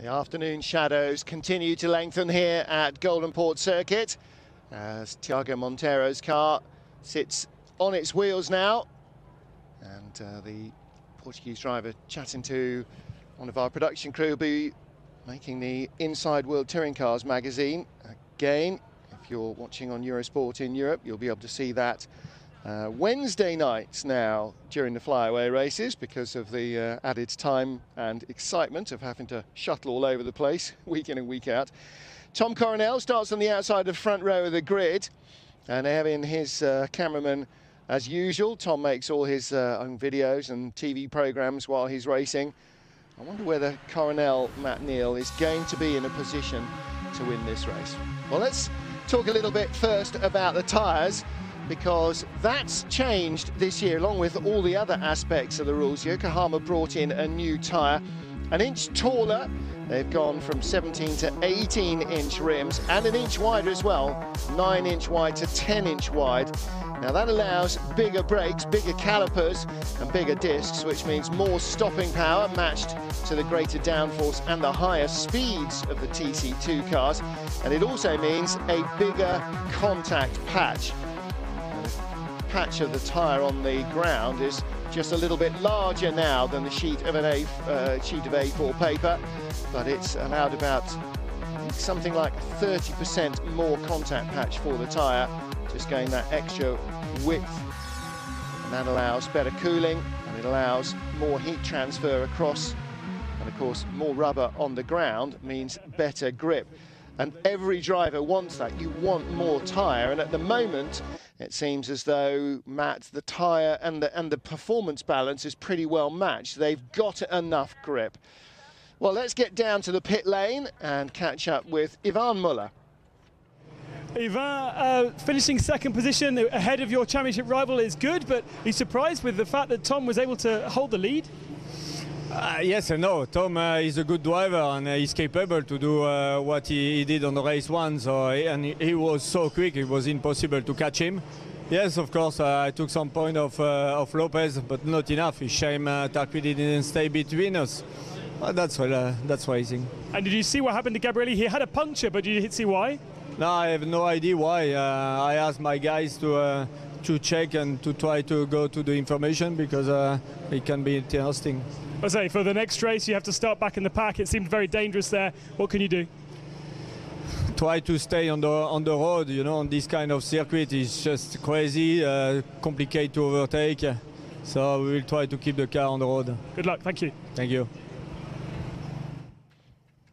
The afternoon shadows continue to lengthen here at Golden Port Circuit as Thiago Montero's car sits on its wheels now, and the Portuguese driver chatting to one of our production crew will be making the Inside World Touring Cars magazine. Again, if you're watching on Eurosport in Europe, you'll be able to see that Wednesday nights now during the flyaway races because of the added time and excitement of having to shuttle all over the place week in and week out. Tom Coronel starts on the outside of the front row of the grid, and having his cameraman as usual. Tom makes all his own videos and TV programs while he's racing. I wonder whether Coronel Matt Neal is going to be in a position to win this race. Well, let's talk a little bit first about the tyres, because that's changed this year along with all the other aspects of the rules. Yokohama brought in a new tyre, an inch taller. They've gone from 17 to 18-inch rims and an inch wider as well, 9-inch wide to 10-inch wide. Now that allows bigger brakes, bigger calipers and bigger discs, which means more stopping power matched to the greater downforce and the higher speeds of the TC2 cars. And it also means a bigger contact patch. Patch of the tyre on the ground is just a little bit larger now than the sheet of sheet of A4 paper, but it's allowed about something like 30% more contact patch for the tyre, just going that extra width, and that allows better cooling and it allows more heat transfer across, and of course more rubber on the ground means better grip. And every driver wants that. You want more tyre, and at the moment it seems as though, Matt, the tyre and the performance balance is pretty well matched. They've got enough grip. Well, let's get down to the pit lane and catch up with Ivan Muller. Ivan, finishing second position ahead of your championship rival is good, but are you surprised with the fact that Tom was able to hold the lead? Yes and no. Tom is a good driver and he's capable to do what he did on the race one. So and he was so quick, it was impossible to catch him. Yes, of course, I took some point of Lopez, but not enough. It's shame Tarquini didn't stay between us. That's racing. And did you see what happened to Gabrielli? He had a puncture, but did you see why? No, I have no idea why. I asked my guys to check and to try to go to the information, because it can be interesting. I say, for the next race, you have to start back in the pack. It seemed very dangerous there. What can you do? Try to stay on the road. You know, on this kind of circuit, it's just crazy, complicated to overtake. So we will try to keep the car on the road. Good luck. Thank you. Thank you.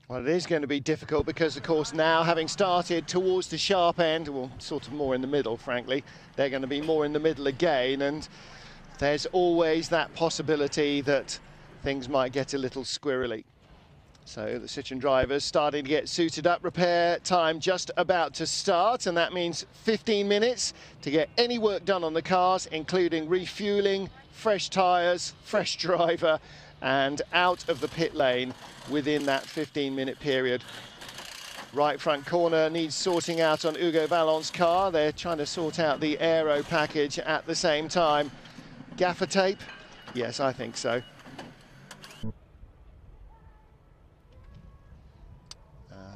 Well, it is going to be difficult because, of course, now having started towards the sharp end, well, sort of more in the middle, frankly, they're going to be more in the middle again, and there's always that possibility that things might get a little squirrely. So the Citroën drivers starting to get suited up. Repair time just about to start, and that means 15 minutes to get any work done on the cars, including refueling, fresh tyres, fresh driver, and out of the pit lane within that 15-minute period. Right front corner needs sorting out on Hugo Vallon's car. They're trying to sort out the aero package at the same time. Gaffer tape? Yes, I think so.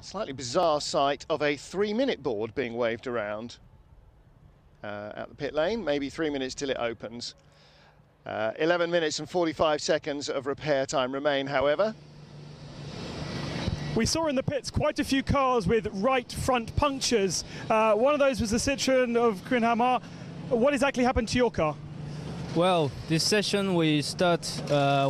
Slightly bizarre sight of a 3-minute board being waved around at the pit lane. Maybe 3 minutes till it opens. 11 minutes and 45 seconds of repair time remain, however. We saw in the pits quite a few cars with right front punctures. One of those was the Citroën of Kuenhamar. What exactly happened to your car? Well, this session we start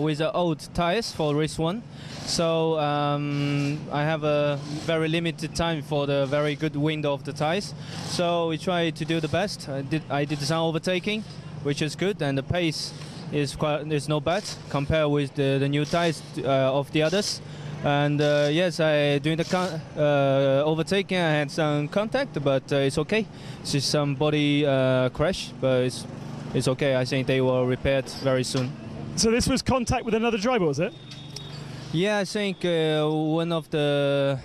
with the old tires for race one. So I have a very limited time for the very good window of the tires. So we try to do the best. I did some overtaking, which is good, and the pace is no bad compared with the new tires of the others. And yes, during the overtaking I had some contact, but it's okay. It's just some body crash, but it's okay. I think they were repaired very soon. So this was contact with another driver, was it? Yeah, I think one of the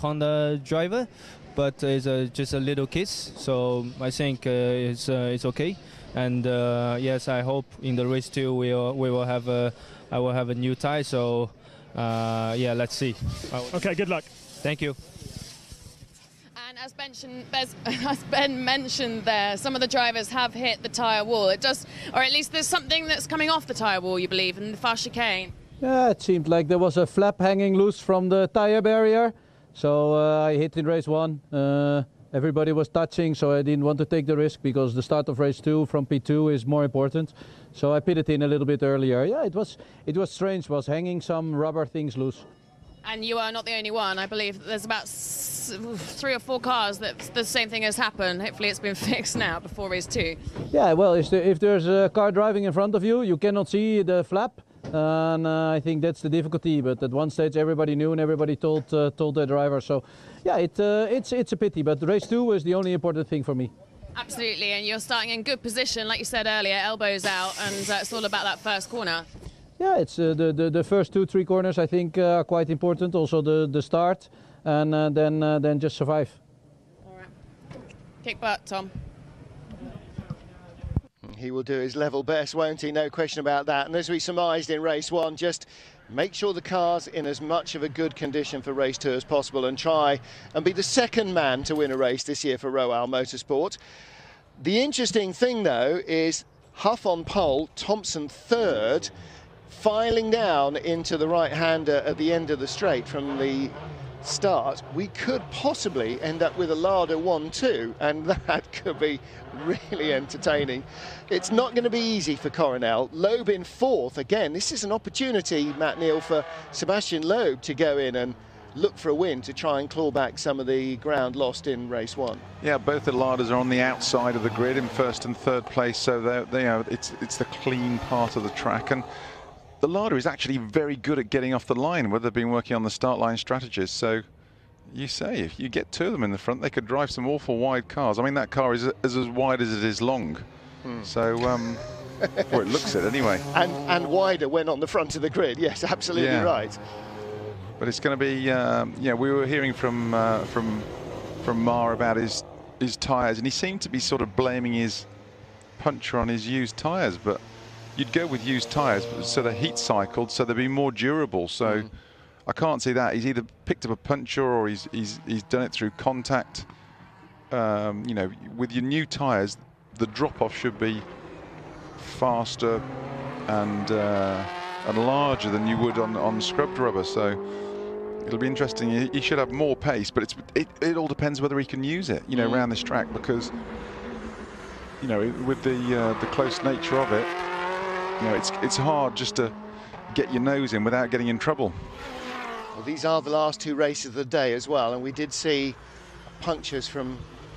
Honda driver, but it's just a little kiss. So I think it's okay. And yes, I hope in the race 2 I will have a new tire. So yeah, let's see. Okay, good luck. Thank you. And as Ben mentioned there, some of the drivers have hit the tyre wall. It does, or at least there's something that's coming off the tyre wall, you believe, in the fast chicane. Yeah, it seemed like there was a flap hanging loose from the tyre barrier. So I hit in race 1. Everybody was touching, so I didn't want to take the risk because the start of race 2 from P2 is more important. So I pitted in a little bit earlier. Yeah, it was strange. Was hanging some rubber things loose. And you are not the only one. I believe there's about 3 or 4 cars that the same thing has happened. Hopefully it's been fixed now before race 2. Yeah, well, if there's a car driving in front of you, you cannot see the flap. And I think that's the difficulty. But at one stage, everybody knew and everybody told the driver. So, yeah, it's a pity. But race 2 was the only important thing for me. Absolutely, and you're starting in good position, like you said earlier, elbows out, and it's all about that first corner. Yeah, it's the first 2-3 corners I think are quite important. Also the start, and then just survive. All right, kick butt, Tom. He will do his level best, won't he? No question about that. And as we surmised in race 1, just make sure the car's in as much of a good condition for race 2 as possible and try and be the second man to win a race this year for Royal Motorsport. The interesting thing, though, is Huff on pole, Thompson third, filing down into the right-hander at the end of the straight from the start. We could possibly end up with a Lada 1-2, and that could be really entertaining. It's not going to be easy for Coronel. Loeb in 4th. Again, this is an opportunity, Matt Neal, for Sebastian Loeb to go in and look for a win to try and claw back some of the ground lost in race 1. Yeah, both the Ladas are on the outside of the grid in 1st and 3rd place, so it's the clean part of the track. And the Lada is actually very good at getting off the line, where they've been working on the start line strategies. So you say if you get 2 of them in the front, they could drive some awful wide cars. I mean, that car is as wide as it is long. So, well, it looks it anyway. And wider when on the front of the grid. Yes, absolutely right. But it's going to be, yeah, we were hearing from Mar about his tyres, and he seemed to be sort of blaming his puncture on his used tyres, but you'd go with used tyres, so they're heat cycled, so they'll be more durable. So I can't see that. He's either picked up a puncture or he's done it through contact. You know, with your new tyres, the drop-off should be faster and larger than you would on scrubbed rubber. So it'll be interesting. He should have more pace, but it all depends whether he can use it, you know, around this track, because, you know, with the close nature of it, you know, it's hard just to get your nose in without getting in trouble. Well, these are the last 2 races of the day as well, and we did see punctures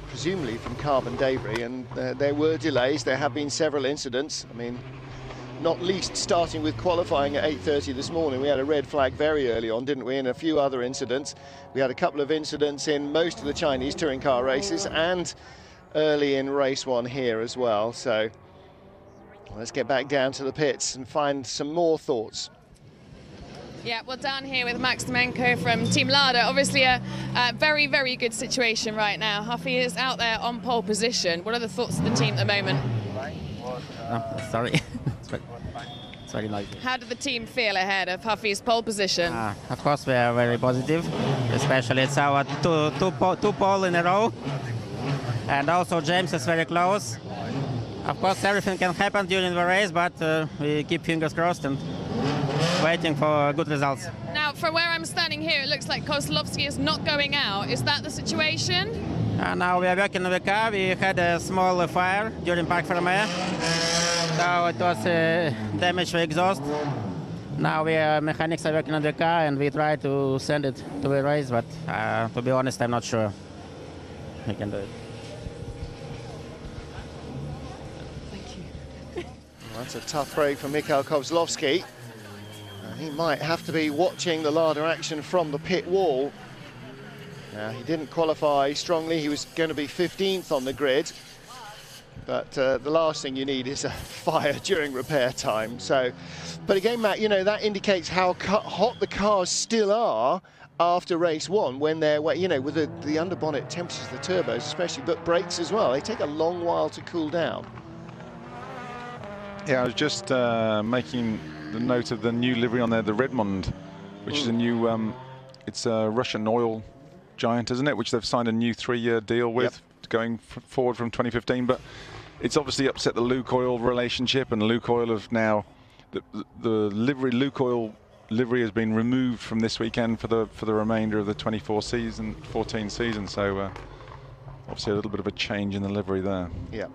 presumably from carbon debris, and there were delays. There have been several incidents. I mean, not least starting with qualifying at 8:30 this morning. We had a red flag very early on, didn't we? And a few other incidents. We had a couple of incidents in most of the Chinese touring car races and early in race 1 here as well. So let's get back down to the pits and find some more thoughts. Yeah, well, down here with Max Demenko from Team Lada, obviously a very, very good situation right now. Huffy is out there on pole position. What are the thoughts of the team at the moment? Sorry. It's very noisy. How did the team feel ahead of Huffy's pole position? Of course, we are very positive, especially it's our two pole in a row. And also James is very close. Of course, everything can happen during the race, but we keep fingers crossed and waiting for good results. Now, from where I'm standing here, it looks like Kozlovsky is not going out. Is that the situation? Now we are working on the car. We had a small fire during Parc Fermé. So it was damage to exhaust. Now mechanics are working on the car and we try to send it to the race, but to be honest, I'm not sure we can do it. That's a tough break for Mikhail Kozlovsky. He might have to be watching the Lada action from the pit wall. He didn't qualify strongly. He was going to be 15th on the grid. But the last thing you need is a fire during repair time. So, but again, Matt, you know, that indicates how hot the cars still are after race 1 when they're, you know, with the underbonnet temperatures, the turbos especially, but brakes as well. They take a long while to cool down. Yeah, I was just making the note of the new livery on there, the Redmond which is a new, it's a Russian oil giant, isn't it? Which they've signed a new 3-year deal with, going forward from 2015. But it's obviously upset the Lukoil relationship, and Lukoil have now, the livery, Lukoil livery has been removed from this weekend for the remainder of the 14 season. So obviously a little bit of a change in the livery there. Yeah.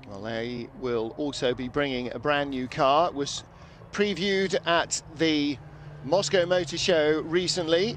Well, they will also be bringing a brand new car. It was previewed at the Moscow Motor Show recently.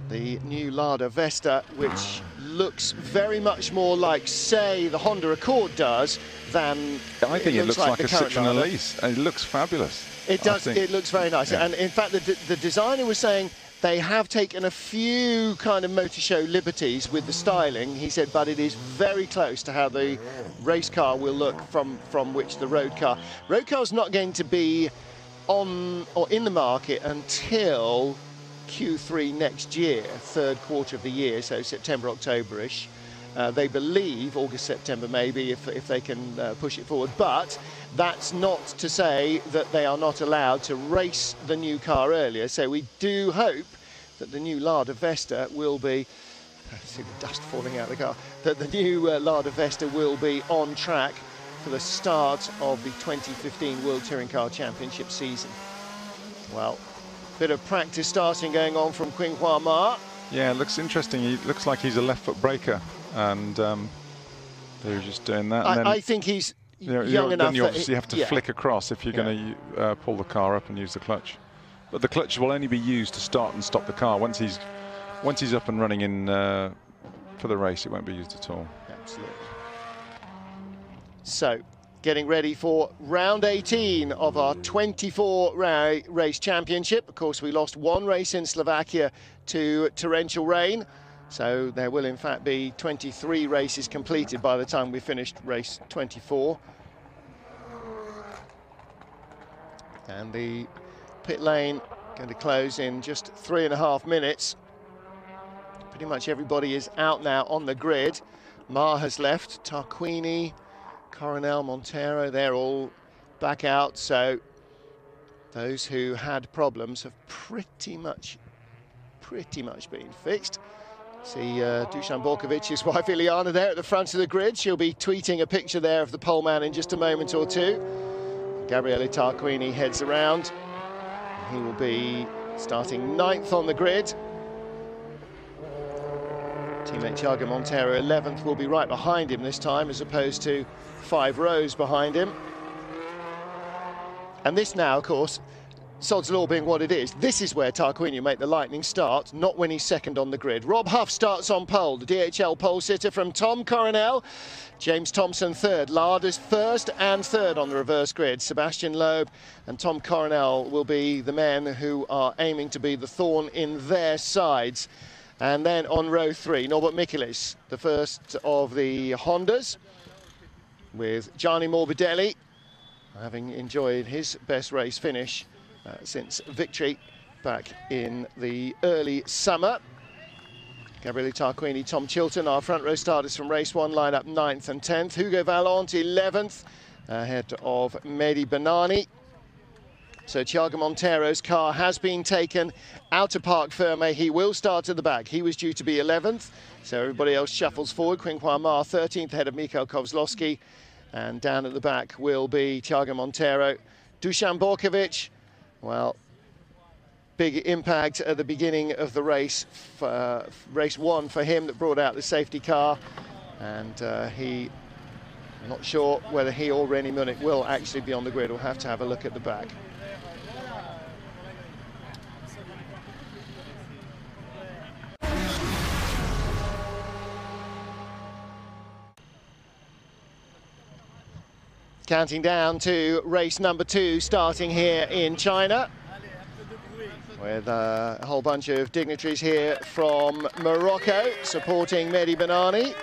The new Lada Vesta, which looks very much more like, say, the Honda Accord does than I think it looks like a Citroën Lada. Elise. It looks fabulous. It does. It looks very nice. Yeah. And in fact, the designer was saying they have taken a few kind of motor show liberties with the styling. He said, but it is very close to how the race car will look from which the road car. Road car's not going to be on or in the market until Q3 next year, third quarter of the year, so September, October-ish. They believe August, September maybe, if they can push it forward. But that's not to say that they are not allowed to race the new car earlier. So we do hope that the new Lada Vesta will be, I see the dust falling out of the car, that the new Lada Vesta will be on track for the start of the 2015 World Touring Car Championship season. Well, bit of practice starting going on from Qinghua Ma. Yeah, it looks interesting. He looks like he's a left foot braker, and they're just doing that. And then, I think he's young enough. Then you obviously have to flick across if you're going to pull the car up and use the clutch. But the clutch will only be used to start and stop the car. Once he's up and running in for the race, it won't be used at all. Absolutely. So, getting ready for round 18 of our 24 race championship. Of course, we lost one race in Slovakia to torrential rain. So there will in fact be 23 races completed by the time we finished race 24. And the pit lane going to close in just 3.5 minutes. Pretty much everybody is out now on the grid. Ma has left, Tarquini, Coronel, Montero, they're all back out. So those who had problems have pretty much been fixed. See Dusan Borkovic's wife Ileana there at the front of the grid. She'll be tweeting a picture there of the poleman in just a moment or two. Gabriele Tarquini heads around. He will be starting 9th on the grid. Teammate Thiago Montero, 11th, will be right behind him this time, as opposed to 5 rows behind him. And this now, of course, Sod's Law being what it is, this is where Tarquini make the lightning start, not when he's second on the grid. Rob Huff starts on pole, the DHL pole sitter from Tom Coronel. James Thompson third, Lada's first and third on the reverse grid. Sebastian Loeb and Tom Coronel will be the men who are aiming to be the thorn in their sides. And then on row 3, Norbert Michelis, the first of the Hondas, with Gianni Morbidelli having enjoyed his best race finish since victory back in the early summer. Gabriele Tarquini, Tom Chilton, our front row starters from race 1, line up 9th and 10th. Hugo Vallant 11th, ahead of Mehdi Benani. So Thiago Montero's car has been taken out of Parc Ferme. He will start at the back. He was due to be 11th, so everybody else shuffles forward. Qinghua Ma 13th, ahead of Mikhail Kozlowski. And down at the back will be Thiago Montero. Dusan Borkovic, well, big impact at the beginning of the race, race 1 for him, that brought out the safety car. And I'm not sure whether he or René Munich will actually be on the grid. We'll have to have a look at the back. Counting down to race number 2, starting here in China, with a whole bunch of dignitaries here from Morocco supporting Mehdi Benani.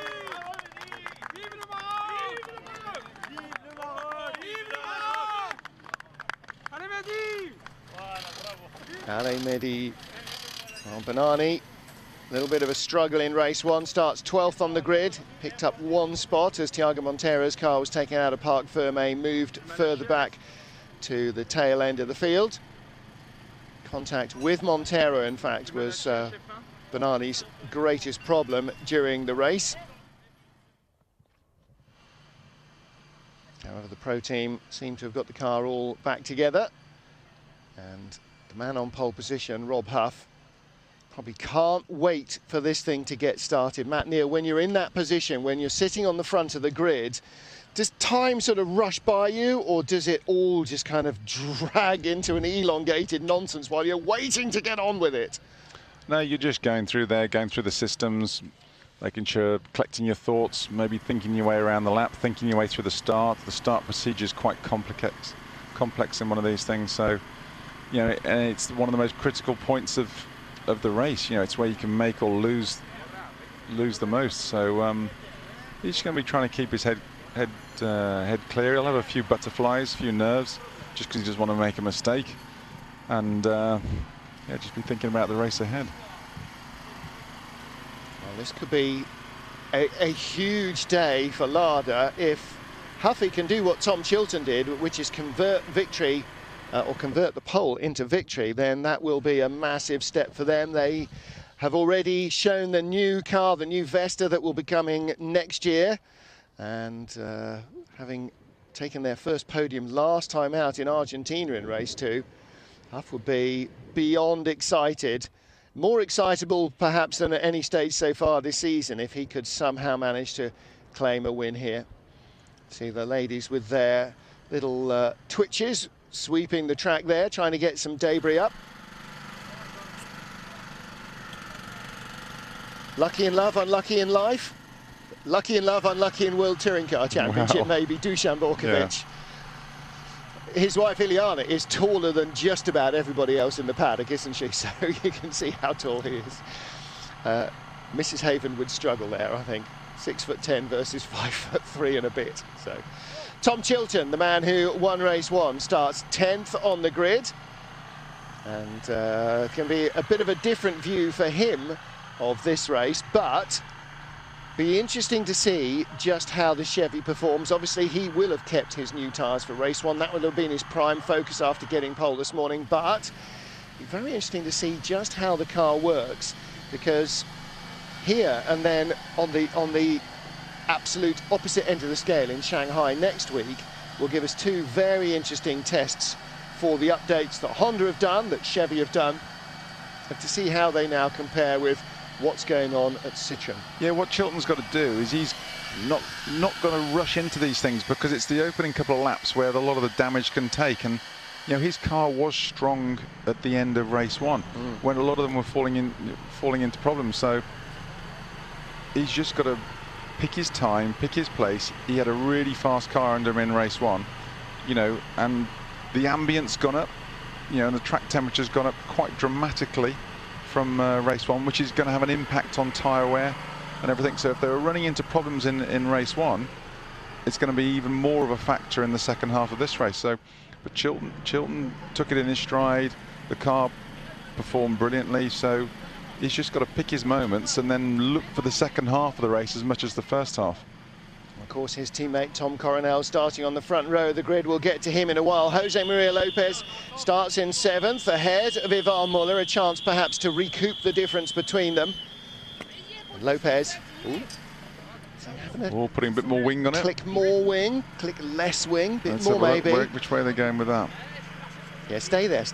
Ali Mehdi Benani. A little bit of a struggle in race 1, starts 12th on the grid, picked up 1 spot as Thiago Montero's car was taken out of Parc Ferme, moved further back to the tail end of the field. Contact with Montero, in fact, was Bernali's greatest problem during the race. However, the pro team seem to have got the car all back together. And the man on pole position, Rob Huff, probably can't wait for this thing to get started. Matt Neal, when you're in that position, when you're sitting on the front of the grid, does time sort of rush by you, or does it all just kind of drag into an elongated nonsense while you're waiting to get on with it? No, you're just going through there, going through the systems, making sure, collecting your thoughts, maybe thinking your way around the lap, thinking your way through the start. The start procedure is quite complex in one of these things. So, you know, and it's one of the most critical points of the race. You know, it's where you can make or lose the most. So he's just going to be trying to keep his head clear. He'll have a few butterflies, a few nerves, just because he doesn't want to make a mistake, and yeah, just be thinking about the race ahead. Well, this could be a huge day for Lada if Huffy can do what Tom Chilton did, which is convert victory or convert the pole into victory. Then that will be a massive step for them. They have already shown the new car, the new Vesta that will be coming next year, and having taken their first podium last time out in Argentina in race 2, Huff would be beyond excited. More excitable perhaps than at any stage so far this season if he could somehow manage to claim a win here. See the ladies with their little twitches sweeping the track there, trying to get some debris up. Lucky in love, unlucky in life. Lucky in love, unlucky in World Touring Car Championship, wow. Maybe Dusan Borkovic. Yeah. His wife Ileana is taller than just about everybody else in the paddock, isn't she? So you can see how tall he is. Mrs. Haven would struggle there, I think. 6'10" versus 5'3" and a bit. So Tom Chilton, the man who won race 1, starts 10th on the grid, and can be a bit of a different view for him of this race, but be interesting to see just how the Chevy performs. Obviously, he will have kept his new tyres for race 1. That would have been his prime focus after getting pole this morning, but be very interesting to see just how the car works, because here and then on the absolute opposite end of the scale in Shanghai next week will give us 2 very interesting tests for the updates that Honda have done, that Chevy have done, and to see how they now compare with what's going on at Citroën. Yeah, what Chilton's got to do is he's not going to rush into these things, because it's the opening couple of laps where a lot of the damage can take, and you know, his car was strong at the end of race 1 when a lot of them were falling into problems. So he's just got to pick his time, pick his place. He had a really fast car under him in race 1, you know, and the ambience gone up, you know, and the track temperature's gone up quite dramatically from race 1, which is going to have an impact on tyre wear and everything. So if they were running into problems in race 1, it's going to be even more of a factor in the second half of this race. So, but Chilton took it in his stride. The car performed brilliantly. So he's just got to pick his moments and then look for the second half of the race as much as the first half. Of course, his teammate Tom Coronel starting on the front row of the grid. We'll get to him in a while. Jose Maria Lopez starts in 7th, ahead of Ivan Muller, a chance perhaps to recoup the difference between them. And Lopez, putting a bit more wing on it. Click more wing, click less wing, bit Let's more maybe. Which way are they going with that? Yeah, stay there.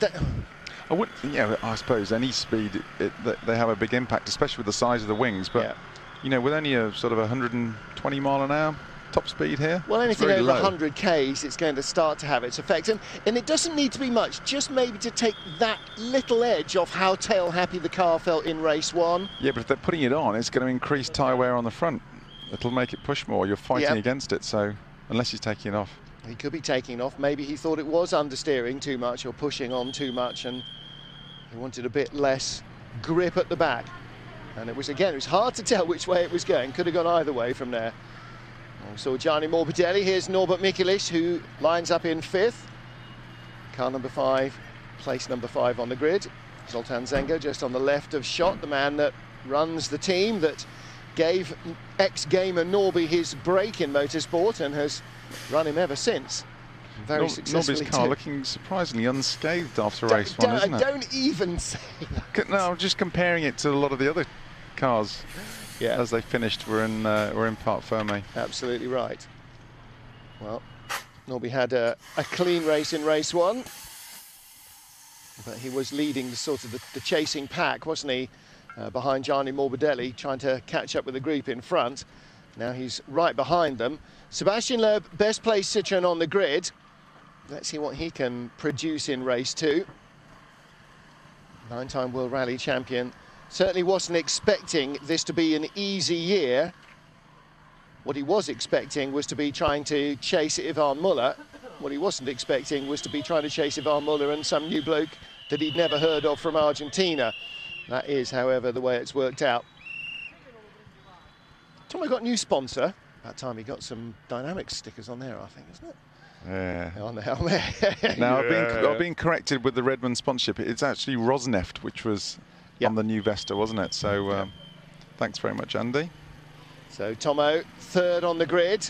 I would, yeah, I suppose any speed they have a big impact, especially with the size of the wings. But you know, with only a sort of 120 mile an hour top speed here, well, anything over 100 k's, it's going to start to have its effect, and it doesn't need to be much, just maybe to take that little edge off how tail happy the car felt in race 1. Yeah, but if they're putting it on, it's going to increase tyre wear on the front. It'll make it push more. You're fighting against it, so unless he's taking it off. He could be taking off. Maybe he thought it was understeering too much or pushing on too much, and he wanted a bit less grip at the back. And it was hard to tell which way it was going. Could have gone either way from there. Also Gianni Morbidelli. Here's Norbert Mikulich, who lines up in 5th. Car number 5, place number 5 on the grid. Zoltan Zenga just on the left of shot, the man that runs the team that gave ex-gamer Norby his break in motorsport and has run him ever since. Very successfully Nobby's car too. looking surprisingly unscathed after race one, isn't it? Don't even say that. No, I'm just comparing it to a lot of the other cars. Yeah, as they finished, were in Parc Fermé. Absolutely right. Well, Nobby had a clean race in race one, but he was leading the chasing pack, wasn't he? Behind Gianni Morbidelli, trying to catch up with the group in front. Now he's right behind them. Sebastian Loeb, best placed Citroën on the grid. Let's see what he can produce in race two. 9-time World Rally champion. Certainly wasn't expecting this to be an easy year. What he was expecting was to be trying to chase Ivan Muller. What he wasn't expecting was to be trying to chase Ivan Muller and some new bloke that he'd never heard of from Argentina. That is, however, the way it's worked out. Tomo got a new sponsor. About time he got some Dynamics stickers on there, I think, isn't it? Yeah. On the helmet. Now, I've been corrected with the Redmond sponsorship. It's actually Rosneft, which was on the new Vesta, wasn't it? So thanks very much, Andy. So Tomo, third on the grid.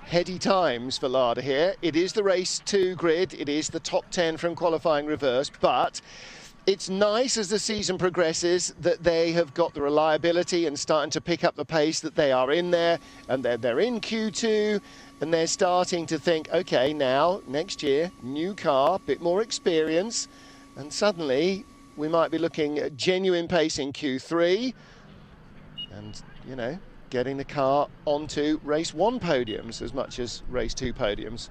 Heady times for Lada here. It is the race 2 grid. It is the top 10 from qualifying reverse, but it's nice as the season progresses that they have got the reliability and starting to pick up the pace, that they are in there and they're in Q2 and they're starting to think, okay, now next year, new car, bit more experience, and suddenly we might be looking at genuine pace in Q3 and, you know, getting the car onto race 1 podiums as much as race 2 podiums.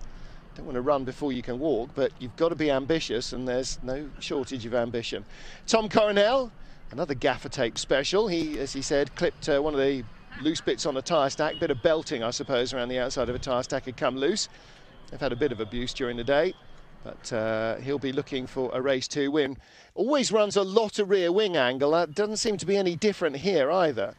Don't want to run before you can walk, but you've got to be ambitious, and there's no shortage of ambition. Tom Coronel, another gaffer tape special. He, as he said, clipped one of the loose bits on the tyre stack. Bit of belting, I suppose, around the outside of a tyre stack had come loose. They've had a bit of abuse during the day, but he'll be looking for a race 2 win. Always runs a lot of rear wing angle. That doesn't seem to be any different here either.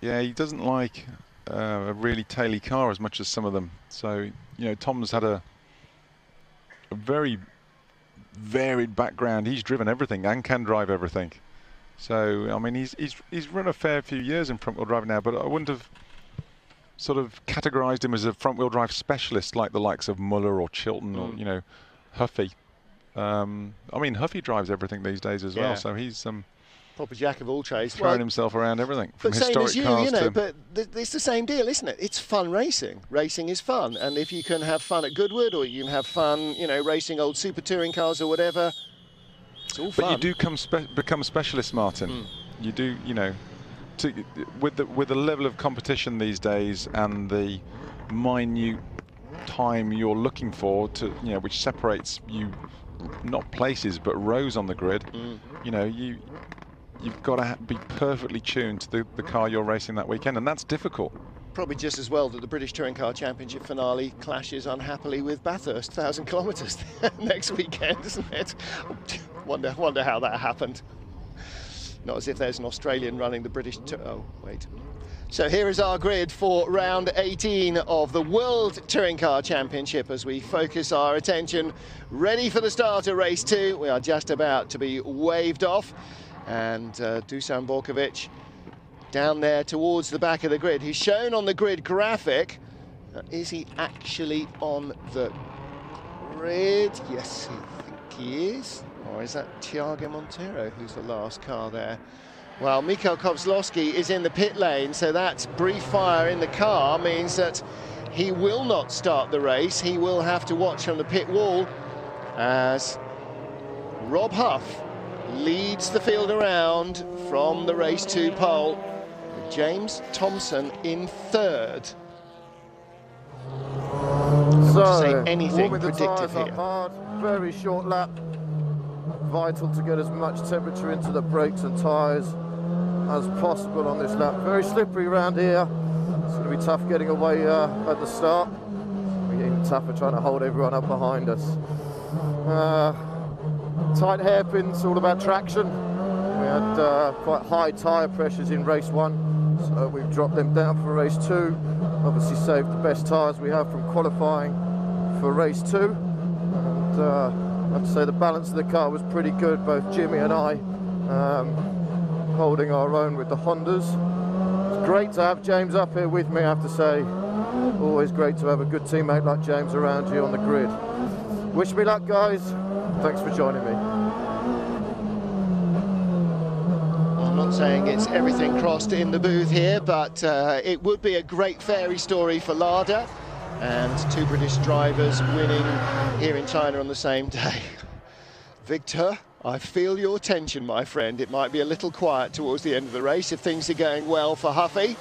Yeah, he doesn't like a really taily car as much as some of them. So, you know, Tom's had a very varied background. He's driven everything and can drive everything. So, I mean, he's run a fair few years in front-wheel drive now, but I wouldn't have sort of categorised him as a front-wheel drive specialist like the likes of Muller or Chilton or, you know, Huffy. I mean, Huffy drives everything these days as well, so he's proper jack of all trades. Throwing himself around everything, from but same historic as you, cars you know, to... but it's the same deal, isn't it? It's fun racing. Racing is fun, and if you can have fun at Goodwood, or you can have fun, you know, racing old super touring cars or whatever, it's all fun. But you do become specialist, Martin. You do, you know, with the level of competition these days and the minute time you're looking for to, you know, which separates you, not places but rows on the grid. You know, you've got to be perfectly tuned to the car you're racing that weekend, and that's difficult. Probably just as well that the British Touring Car Championship finale clashes unhappily with Bathurst, 1,000 kilometres next weekend, isn't it? Wonder how that happened. Not as if there's an Australian running the British... Oh, wait. So here is our grid for round 18 of the World Touring Car Championship as we focus our attention ready for the start of race 2. We are just about to be waved off. And Dusan Borkovic down there towards the back of the grid. He's shown on the grid graphic. Is he actually on the grid? Yes, I think he is. Or is that Thiago Montero who's the last car there? Well, Mikhail Kozlowski is in the pit lane, so that brief fire in the car means that he will not start the race. He will have to watch from the pit wall as Rob Huff leads the field around from the race 2 pole, with James Thompson in 3rd. So, to say anything predictive here. Hard, very short lap. Vital to get as much temperature into the brakes and tyres as possible on this lap. Very slippery around here. It's going to be tough getting away at the start. We're even tougher trying to hold everyone up behind us. Tight hairpins, all about traction. We had quite high tyre pressures in race 1, so we've dropped them down for race 2. Obviously saved the best tyres we have from qualifying for race 2. And I have to say the balance of the car was pretty good, both Jimmy and I holding our own with the Hondas. It's great to have James up here with me, I have to say. Always great to have a good teammate like James around you on the grid. Wish me luck, guys. Thanks for joining me. I'm not saying it's everything crossed in the booth here, but it would be a great fairy story for Lada, and 2 British drivers winning here in China on the same day. Victor, I feel your tension, my friend. It might be a little quiet towards the end of the race if things are going well for Huffy.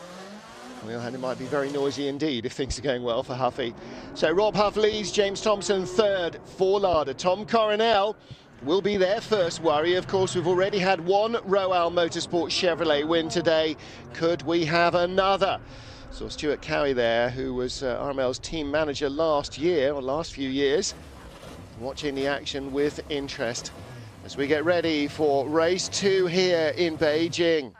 On the other hand, it might be very noisy indeed if things are going well for Huffy. So Rob Huff leads, James Thompson third for Lada. Tom Coronel will be their first worry. Of course, we've already had one Roal Motorsport Chevrolet win today. Could we have another? Saw Stuart Cowie there, who was RML's team manager last year, or last few years, watching the action with interest as we get ready for race 2 here in Beijing.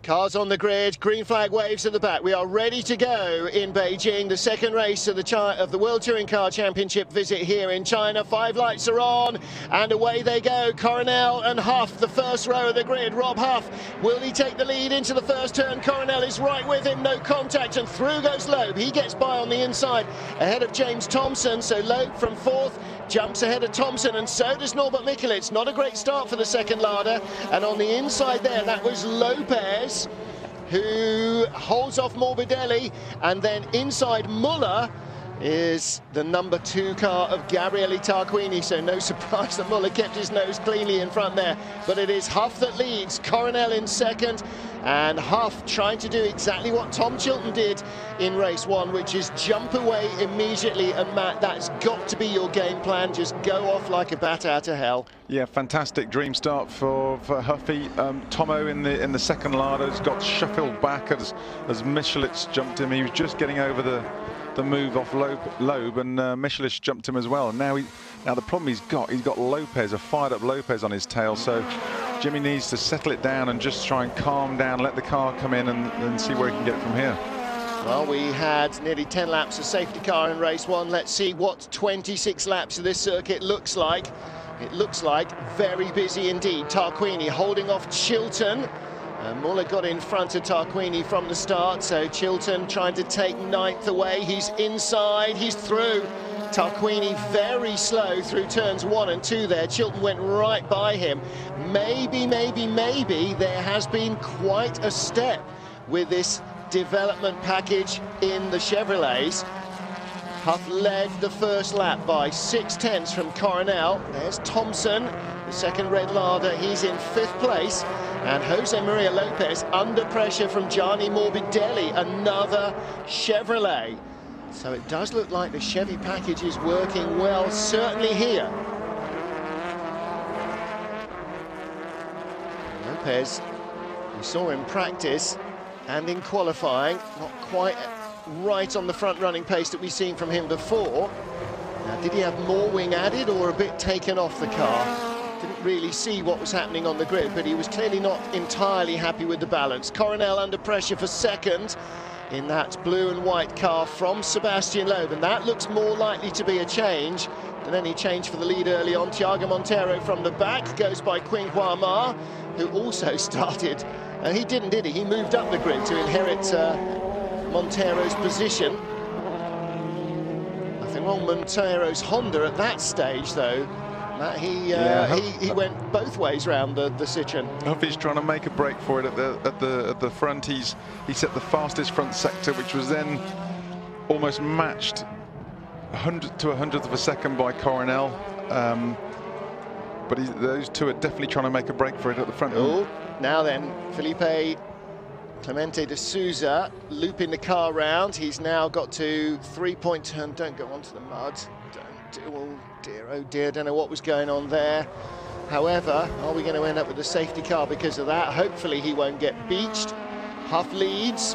Cars on the grid, green flag waves at the back. We are ready to go in Beijing, the second race of the World Touring Car Championship visit here in China. 5 lights are on, and away they go. Coronel and Huff, the first row of the grid. Rob Huff, will he take the lead into the first turn? Coronel is right with him, no contact, and through goes Loeb. He gets by on the inside, ahead of James Thompson, so Loeb from 4th, jumps ahead of Thompson, and so does Norbert Mikulits. Not a great start for the second Lada, and on the inside there, that was Lopez, who holds off Morbidelli, and then inside Muller is the number 2 car of Gabriele Tarquini, so no surprise that Muller kept his nose cleanly in front there. But it is Huff that leads, Coronel in second, and Huff trying to do exactly what Tom Chilton did in race 1, which is jump away immediately. And Matt, that's got to be your game plan, just go off like a bat out of hell. Yeah, fantastic dream start for Huffy. Tomo in the second Lada has got shuffled back as Mikulits jumped him. He was just getting over the move off Loeb, and Mikulits jumped him as well. Now the problem he's got Lopez, a fired up Lopez on his tail, so Jimmy needs to settle it down and just try and calm down, let the car come in and see where he can get from here. Well, we had nearly 10 laps of safety car in race 1. Let's see what 26 laps of this circuit looks like. It looks like very busy indeed. Tarquini holding off Chilton. Muller got in front of Tarquini from the start, so Chilton trying to take 9th away. He's inside, he's through. Tarquini very slow through turns 1 and 2 there. Chilton went right by him. Maybe there has been quite a step with this development package in the Chevrolets. Huff led the first lap by 6/10 from Coronel. There's Thompson, the second red Lada. He's in 5th place. And Jose Maria Lopez under pressure from Gianni Morbidelli, another Chevrolet. So it does look like the Chevy package is working well, certainly here. Lopez, we saw in practice and in qualifying, not quite right on the front running pace that we've seen from him before. Now, did he have more wing added or a bit taken off the car? Didn't really see what was happening on the grid, but he was clearly not entirely happy with the balance. Coronel under pressure for second in that blue and white car from Sebastian Loeb, and that looks more likely to be a change than any change for the lead early on. Thiago Montero from the back goes by Qing Hua Ma, who also started, and he didn't, did he? He moved up the grid to inherit Montero's position. Nothing wrong with Montero's Honda at that stage, though. Matt, he went both ways round the Citroen. Huffy's trying to make a break for it at the front. He set the fastest front sector, which was then almost matched 100 to 100th of a second by Coronel. But those two are definitely trying to make a break for it at the front. Oh, now then, Felipe Clemente de Souza looping the car round. He's now got to 3-point turn. Don't go onto the mud. Oh dear, don't know what was going on there. However, are we going to end up with a safety car because of that? Hopefully he won't get beached. Huff leads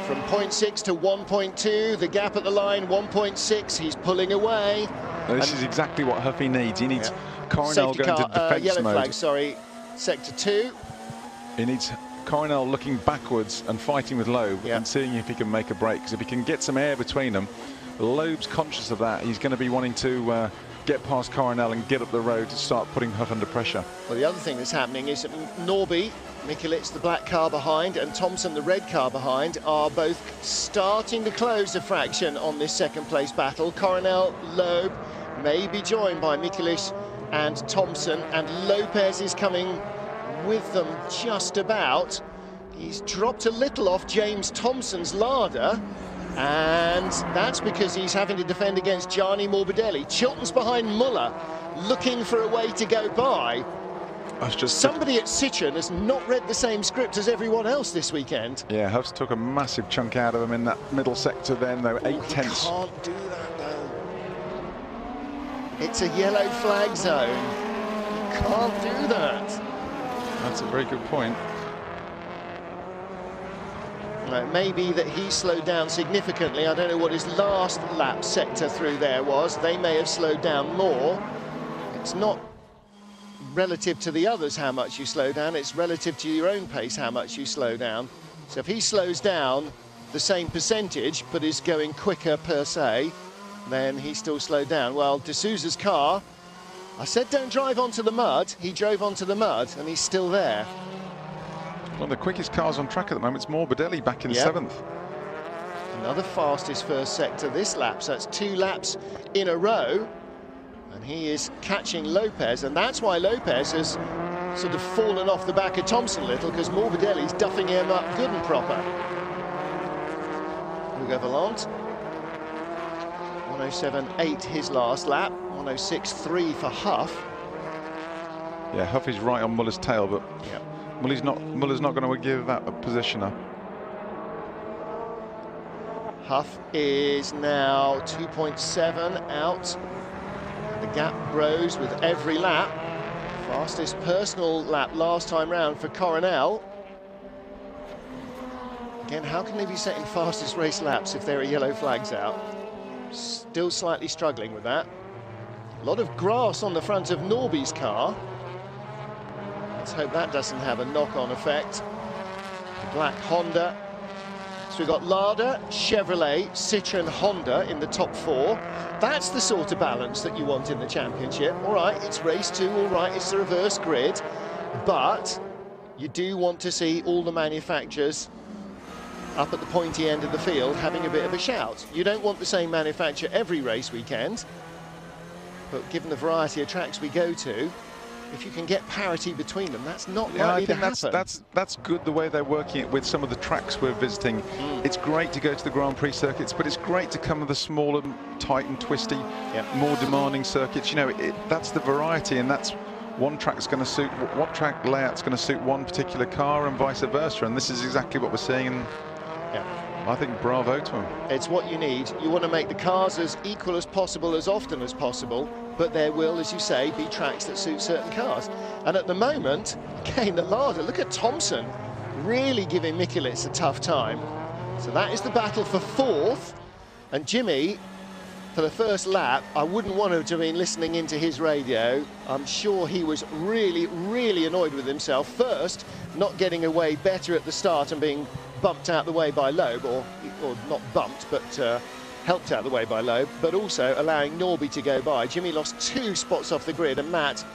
from 0.6 to 1.2. The gap at the line, 1.6. He's pulling away. This is exactly what Huffy needs. He needs Coronel going to defense yellow mode. Flag, sorry, sector 2. He needs Coronel looking backwards and fighting with Loeb and seeing if he can make a break. Because if he can get some air between them, Loeb's conscious of that. He's going to be wanting to get past Coronel and get up the road to start putting Huff under pressure. Well, the other thing that's happening is that Norby, Mikulic, the black car behind, and Thompson, the red car behind, are both starting to close the fraction on this second-place battle. Coronel, Loeb may be joined by Mikulic and Thompson, and Lopez is coming with them just about. He's dropped a little off James Thompson's larder, and that's because he's having to defend against Gianni Morbidelli. Chilton's behind Muller, looking for a way to go by. Somebody at Citroën has not read the same script as everyone else this weekend. Yeah, Huff's took a massive chunk out of him in that middle sector then, though. 8/10. Can't do that, though. It's a yellow flag zone. You can't do that. That's a very good point. It may be that he slowed down significantly. I don't know what his last lap sector through there was. They may have slowed down more. It's not relative to the others how much you slow down, it's relative to your own pace how much you slow down. So if he slows down the same percentage but is going quicker per se, then he's still slowed down. Well, De Souza's car, I said don't drive onto the mud, he drove onto the mud and he's still there. One of the quickest cars on track at the moment, it's Morbidelli back in 7th. Another fastest first sector this lap, so that's 2 laps in a row. And he is catching Lopez, and that's why Lopez has sort of fallen off the back of Thompson a little, because Morbidelli's duffing him up good and proper. Hugo Vallant. 107.8 his last lap, 106.3 for Huff. Yeah, Huff is right on Muller's tail, but Muller's not going to give that a position up. Huff is now 2.7 out. The gap grows with every lap. Fastest personal lap last time round for Coronel. Again, how can they be setting fastest race laps if there are yellow flags out? Still slightly struggling with that. A lot of grass on the front of Norby's car. Let's hope that doesn't have a knock-on effect. The black Honda. So we've got Lada, Chevrolet, Citroën, Honda in the top 4. That's the sort of balance that you want in the championship. All right, it's race 2, all right, it's the reverse grid, but you do want to see all the manufacturers up at the pointy end of the field having a bit of a shout. You don't want the same manufacturer every race weekend, but given the variety of tracks we go to, if you can get parity between them, that's not likely to happen. That's good the way they're working it with some of the tracks we're visiting. It's great to go to the Grand Prix circuits, but it's great to come to the smaller, tight and twisty, more demanding circuits. You know, that's the variety, and that's one track's going to suit, what track layout's going to suit one particular car and vice versa. And this is exactly what we're seeing. And I think bravo to them. It's what you need. You want to make the cars as equal as possible, as often as possible, but there will, as you say, be tracks that suit certain cars. And at the moment, again, the Lada, look at Thompson, really giving Mikulic a tough time. So that is the battle for 4th. And Jimmy, for the first lap, I wouldn't want to have been listening into his radio. I'm sure he was really, really annoyed with himself. First, not getting away better at the start and being bumped out the way by Loeb, or not bumped, but helped out the way by Loeb, but also allowing Norby to go by. Jimmy lost 2 spots off the grid, and Matt,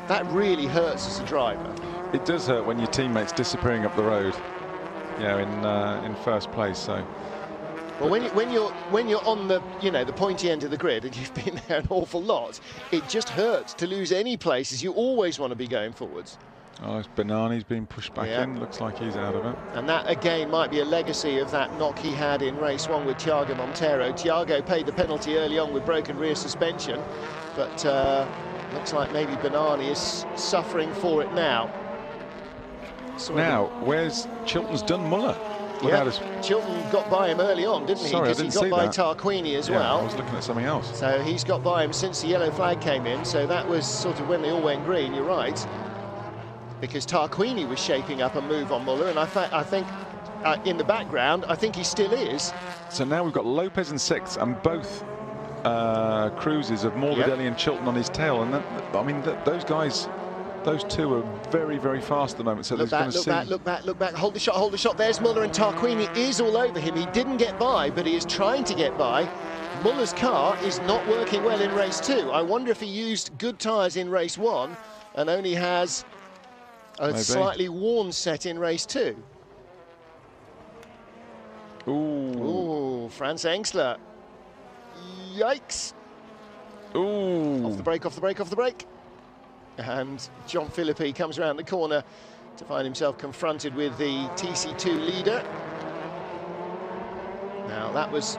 that really hurts as a driver. It does hurt when your teammate's disappearing up the road, you know, in first place. So, well, when you're on the the pointy end of the grid and you've been there an awful lot, it just hurts to lose any places. You always want to be going forwards. Oh, it's Banani's been pushed back in. Looks like he's out of it. And that, again, might be a legacy of that knock he had in race 1 with Thiago Montero. Thiago paid the penalty early on with broken rear suspension, but looks like maybe Banani is suffering for it now. Now, where's Chilton's done Muller? Chilton got by him early on, didn't he? Sorry, because he got by Tarquini as well. I was looking at something else. So he's got by him since the yellow flag came in, so that was sort of when they all went green, you're right. Because Tarquini was shaping up a move on Muller, and I think in the background, I think he still is. So now we've got Lopez in 6th, and both cruises of Morbidelli and Chilton on his tail. And I mean, those guys, those two are very, very fast at the moment. So look back, look back. Hold the shot. There's Muller, and Tarquini is all over him. He didn't get by, but he is trying to get by. Muller's car is not working well in race 2. I wonder if he used good tyres in race 1 and only has a slightly worn set in race 2. Ooh, Franz Engsler. Yikes. Ooh. Off the brake, off the brake, off the brake. And John Philippi comes around the corner to find himself confronted with the TC2 leader. Now that was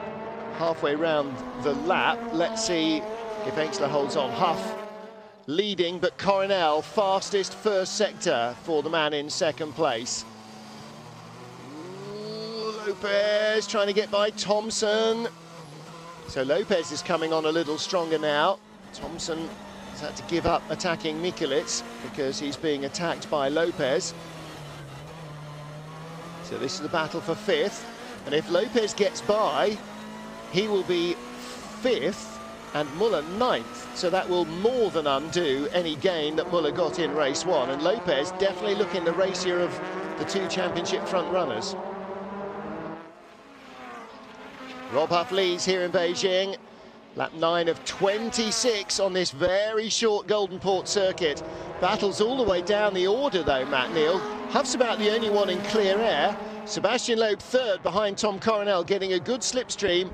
halfway round the lap. Let's see if Engsler holds on. Huff leading, but Coronel fastest first sector for the man in second place. Ooh, Lopez trying to get by Thompson. So Lopez is coming on a little stronger now. Thompson has had to give up attacking Mikulits because he's being attacked by Lopez. So this is the battle for 5th. And if Lopez gets by, he will be 5th and Muller 9th. So that will more than undo any gain that Muller got in race 1. And Lopez definitely looking the racier of the 2 championship front runners. Rob Huff leads here in Beijing. Lap 9 of 26 on this very short Golden Port circuit. Battles all the way down the order though, Matt Neal. Huff's about the only one in clear air. Sebastian Loeb 3rd behind Tom Coronel, getting a good slipstream.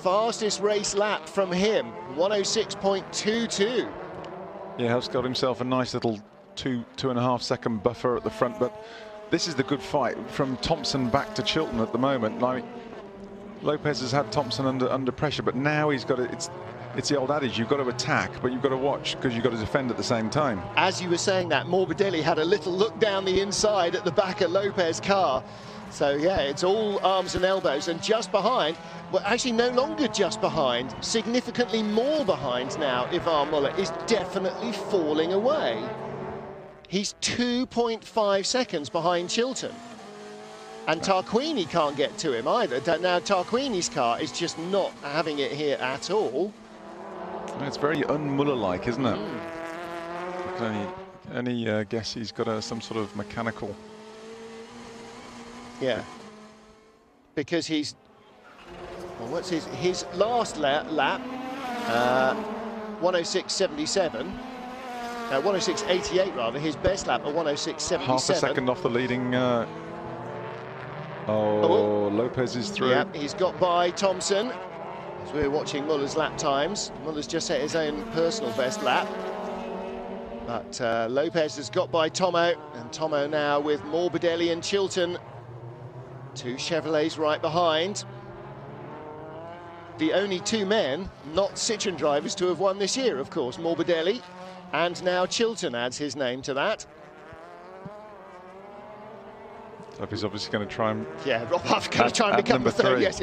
Fastest race lap from him, 106.22. Yeah, Huff's got himself a nice little 2.5 second buffer at the front, but this is the good fight from Thompson back to Chilton at the moment. Like, Lopez has had Thompson under pressure, but now he's got it. It's the old adage, you've got to attack, but you've got to watch because you've got to defend at the same time. As you were saying that, Morbidelli had a little look down the inside at the back of Lopez's car. So yeah, it's all arms and elbows, and just behind, well actually no longer just behind, significantly more behind now, Ivan Muller is definitely falling away. He's 2.5 seconds behind Chilton. And Tarquini can't get to him either. Now Tarquini's car is just not having it here at all. It's very un-Muller-like, isn't it? Any guess he's got some sort of mechanical... Yeah, because he's, well, what's his last lap, 106.77, 106.88 rather, his best lap at 106.77. Half a second off the leading, Lopez is through. Yeah, he's got by Thompson, as we're watching Muller's lap times. Muller's just set his own personal best lap. But Lopez has got by Tomo, and Tomo now with Morbidelli and Chilton. 2 Chevrolets right behind. The only 2 men, not Citroën drivers, to have won this year, of course. Morbidelli, and now Chilton adds his name to that. So he's obviously going to try and... Yeah, Rob Huff going to try and become the 3rd. Yes.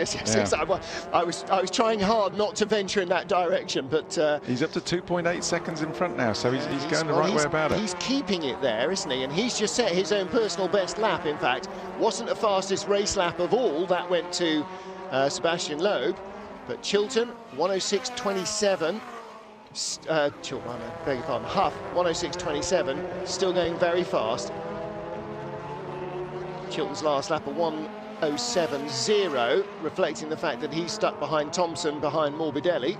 I was trying hard not to venture in that direction, but... he's up to 2.8 seconds in front now, so he's going the right way about it. He's keeping it there, isn't he? And he's just set his own personal best lap, in fact. Wasn't the fastest race lap of all. That went to Sebastian Loeb. But Chilton, 106.27. I beg your pardon, Huff, 106.27. Still going very fast. Chilton's last lap, a 107.0, reflecting the fact that he's stuck behind Thompson, behind Morbidelli.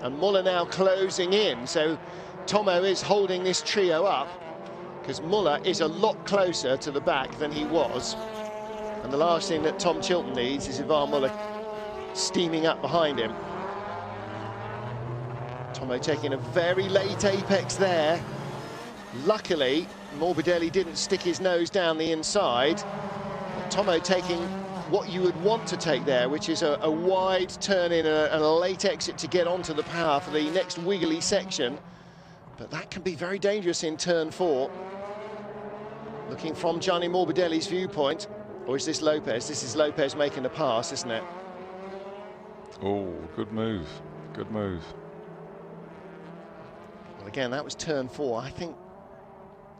And Muller now closing in, so Tomo is holding this trio up, because Muller is a lot closer to the back than he was. And the last thing that Tom Chilton needs is Ivan Muller steaming up behind him. Tomo taking a very late apex there. Luckily, Morbidelli didn't stick his nose down the inside. Tomo taking what you would want to take there, which is a wide turn in and a late exit to get onto the power for the next wiggly section. But that can be very dangerous in turn 4. Looking from Gianni Morbidelli's viewpoint, or is this Lopez? This is Lopez making the pass, isn't it? Oh, good move. Good move. Well, again, that was turn 4. I think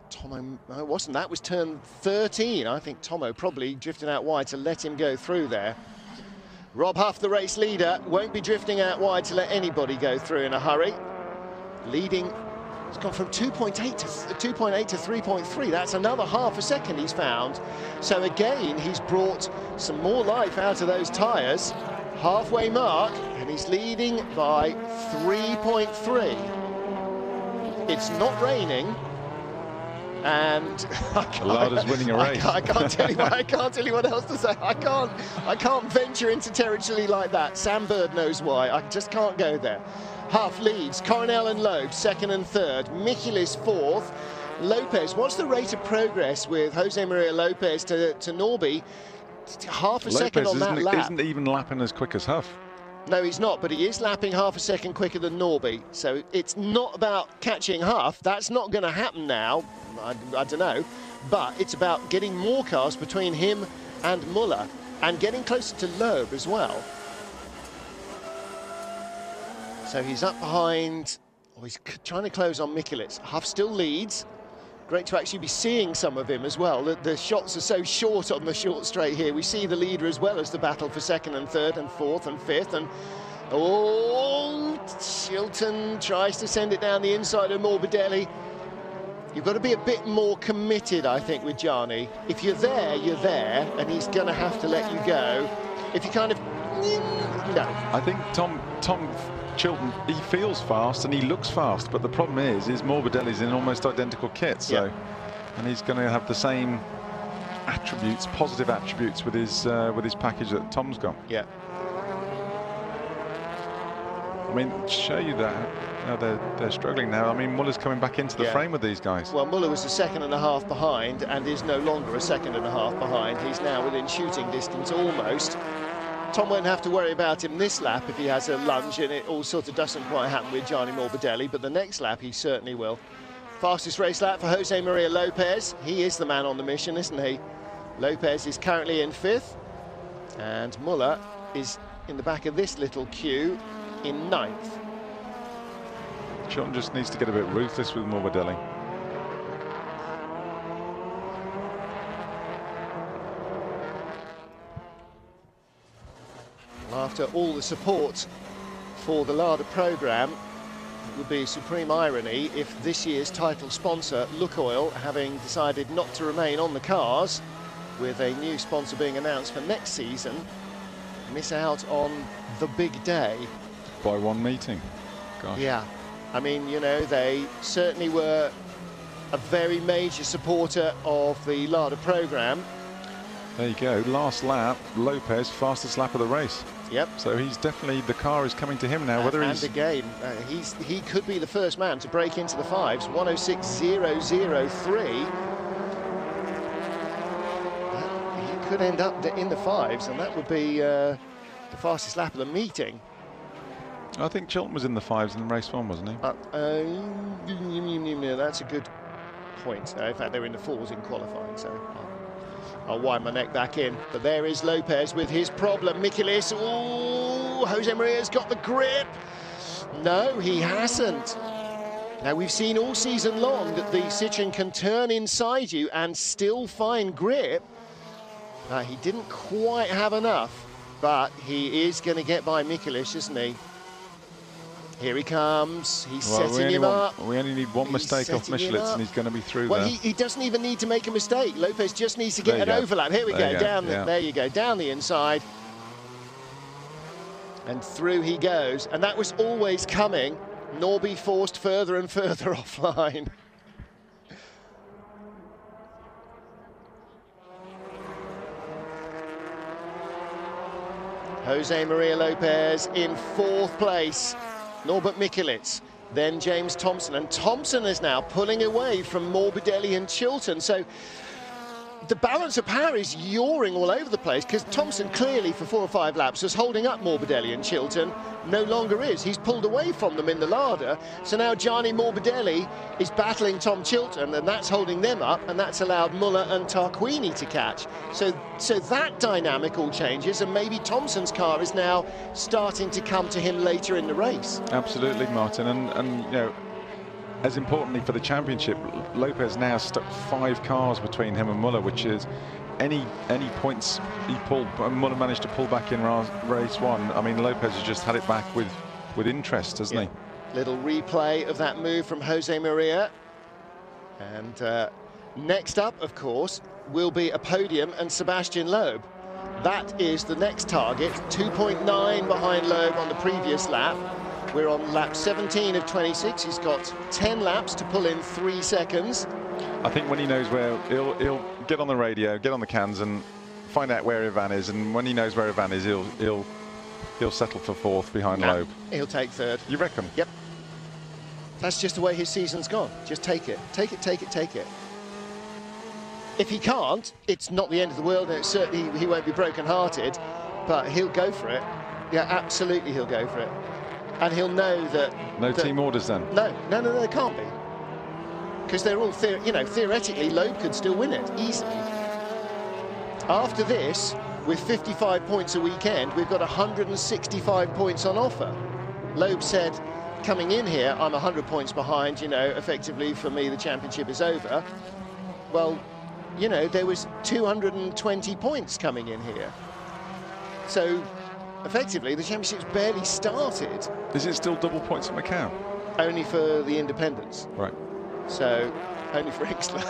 Tomo, no, it wasn't. That was turn 13. I think Tomo probably drifted out wide to let him go through there. Rob Huff, the race leader, won't be drifting out wide to let anybody go through in a hurry. Leading, it's gone from 2.8 to 3.3. That's another half a second he's found. So again, he's brought some more life out of those tyres. halfway mark, and he's leading by 3.3. It's not raining, and Lada's winning a race. I can't tell you. I can't tell you what else to say. I can't venture into territory like that. Sam Bird knows why. I just can't go there. Huff leads. Coronel and Loeb second and third. Michelis fourth. Lopez. What's the rate of progress with Jose Maria Lopez to Norby? Half a second on that lap. Isn't even lapping as quick as Huff. No, he's not, but he is lapping half a second quicker than Norby. So it's not about catching Huff. That's not going to happen now. I don't know. But it's about getting more cars between him and Muller and getting closer to Loeb as well. So he's up behind. Oh, he's trying to close on Michelis. Huff still leads. Great to actually be seeing some of him as well. The shots are so short on the short straight here. We see the leader as well as the battle for second and third and fourth and fifth. And oh, Chilton tries to send it down the inside of Morbidelli. You've got to be a bit more committed, I think, with Gianni. If you're there, and he's going to have to let you go. If you kind of, no. I think Tom Chilton, he feels fast and he looks fast, but the problem is Morbidelli's in almost identical kit, so and he's going to have the same attributes, positive attributes with his package that Tom's got. Yeah. I mean, to show you that how they're struggling now. I mean, Muller's coming back into the frame with these guys. Well, Muller was a second and a half behind and is no longer a second and a half behind. He's now within shooting distance almost. Tom won't have to worry about him this lap if he has a lunge, and it all sort of doesn't quite happen with Gianni Morbidelli, but the next lap he certainly will. Fastest race lap for Jose Maria Lopez. He is the man on the mission, isn't he? Lopez is currently in fifth, and Muller is in the back of this little queue in ninth. Chilton just needs to get a bit ruthless with Morbidelli. After all the support for the Lada programme, it would be supreme irony if this year's title sponsor, Lukoil, having decided not to remain on the cars, with a new sponsor being announced for next season, miss out on the big day. By one meeting. Gosh. Yeah, I mean, you know, they certainly were a very major supporter of the Lada programme. There you go, last lap, Lopez, fastest lap of the race. Yep. So he's definitely, the car is coming to him now. Whether and again, he could be the first man to break into the fives. 106.003. He could end up in the fives, and that would be the fastest lap of the meeting. I think Chilton was in the fives in race one, wasn't he? That's a good point. In fact, they were in the fours in qualifying, so I'll wind my neck back in. But there is Lopez with his problem. Michelis, ooh, Jose Maria's got the grip. No, he hasn't. Now, we've seen all season long that the Citroen can turn inside you and still find grip. He didn't quite have enough, but he is going to get by Michelis, isn't he? Here he comes. He's setting him up. We only need one mistake off Michelis and he's going to be through there. Well, he doesn't even need to make a mistake. Lopez just needs to get an overlap. Here we go. Down there you go. Down the inside. And through he goes. And that was always coming. Norby forced further and further offline. Jose Maria Lopez in fourth place. Norbert Michelis, then James Thompson. And Thompson is now pulling away from Morbidelli and Chilton. So the balance of power is yawing all over the place, because Thompson clearly for 4 or 5 laps was holding up Morbidelli and Chilton. No longer is. He's pulled away from them in the Lada. So now Gianni Morbidelli is battling Tom Chilton, and that's holding them up, and that's allowed Muller and Tarquini to catch. So that dynamic all changes, and maybe Thompson's car is now starting to come to him later in the race. Absolutely, Martin, and you know, as importantly for the championship, Lopez now stuck 5 cars between him and Muller, which is any points he pulled, Muller managed to pull back in race one. I mean, Lopez has just had it back with interest, hasn't he? Little replay of that move from Jose Maria. And next up, of course, will be a podium and Sebastian Loeb. That is the next target, 2.9 behind Loeb on the previous lap. We're on lap 17 of 26. He's got 10 laps to pull in 3 seconds. I think when he knows where, he'll get on the radio, get on the cans and find out where Ivan is. And when he knows where Ivan is, he'll settle for 4th behind Loeb. He'll take 3rd. You reckon? Yep. That's just the way his season's gone. Just take it. Take it, take it, take it. If he can't, it's not the end of the world, and it's certainly he won't be broken-hearted, but he'll go for it. Yeah, absolutely he'll go for it. And he'll know that... No team orders then? No, it can't be. Because they're all, theoretically, Loeb could still win it, easily. After this, with 55 points a weekend, we've got 165 points on offer. Loeb said, coming in here, I'm 100 points behind, effectively, for me, the championship is over. Well, there was 220 points coming in here. So, effectively, the championship's barely started. Is it still double points at Macau? Only for the independents. Right. So, only for Ixtler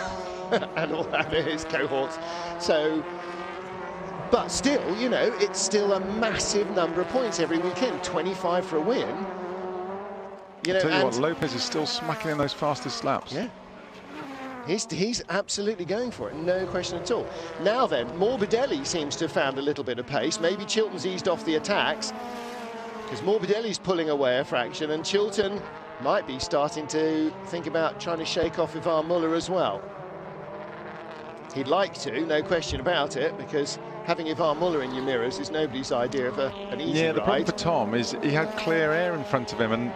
and all that, his cohorts. So, but still, it's still a massive number of points every weekend, 25 for a win. I'll tell you what, Lopez is still smacking in those fastest laps. Yeah. He's absolutely going for it, no question at all. Now then, Morbidelli seems to have found a little bit of pace. Maybe Chilton's eased off the attacks, because Morbidelli's pulling away a fraction, and Chilton might be starting to think about trying to shake off Ivan Muller as well. He'd like to, no question about it, because having Ivan Muller in your mirrors is nobody's idea of an easy ride. Yeah, the problem for Tom is he had clear air in front of him, and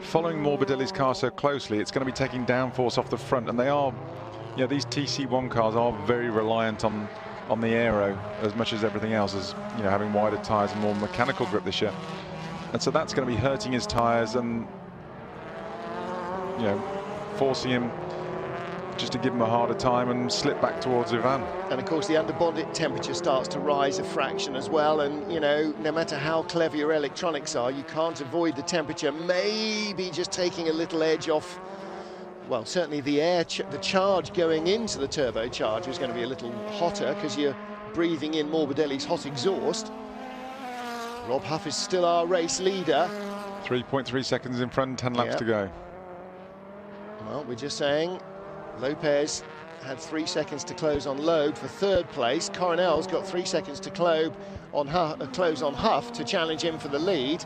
following Morbidelli's car so closely, it's going to be taking downforce off the front, and they are, these TC1 cars are very reliant on the aero as much as everything else, as having wider tyres and more mechanical grip this year, and so that's going to be hurting his tyres and forcing him just to give him a harder time and slip back towards Ivan. And of course the underbonnet temperature starts to rise a fraction as well, and no matter how clever your electronics are, you can't avoid the temperature maybe just taking a little edge off. Well, certainly the the charge going into the turbocharger is going to be a little hotter because you're breathing in Morbidelli's hot exhaust. Rob Huff is still our race leader. 3.3 seconds in front, 10 laps to go. Well, we're just saying Lopez had 3 seconds to close on Loeb for 3rd place. Coronel's got 3 seconds to close on Huff to challenge him for the lead.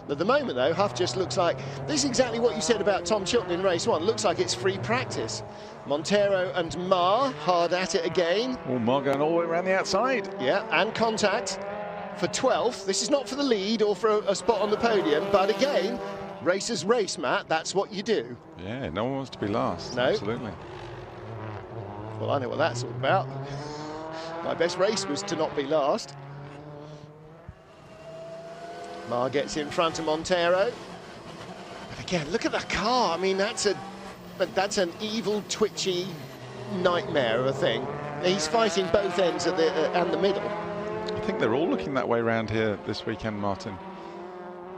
At the moment, though, Huff just looks like... This is exactly what you said about Tom Chilton in race 1. Looks like it's free practice. Montero and Mar hard at it again. Oh, Mar going all the way around the outside. Yeah, and contact for 12th. This is not for the lead or for a spot on the podium, but again, racers race, Matt. That's what you do. Yeah, no one wants to be last. No. Absolutely. Well, I know what that's all about. My best race was to not be last. Mar gets in front of Montero. But again, look at the car. I mean, that's an evil, twitchy nightmare of a thing. He's fighting both ends at and the middle. I think they're all looking that way around here this weekend, Martin.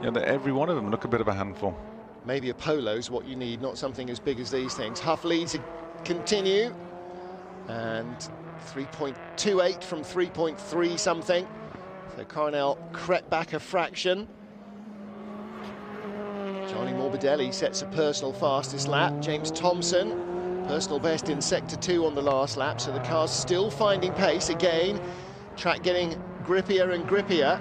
Every one of them look a bit of a handful. Maybe a polo's what you need, not something as big as these things. Huff leads to continue. And 3.28 from 3.3 something. So Coronel crept back a fraction. Johnny Morbidelli sets a personal fastest lap. James Thompson, personal best in sector 2 on the last lap. So the car's still finding pace again. Track getting grippier and grippier.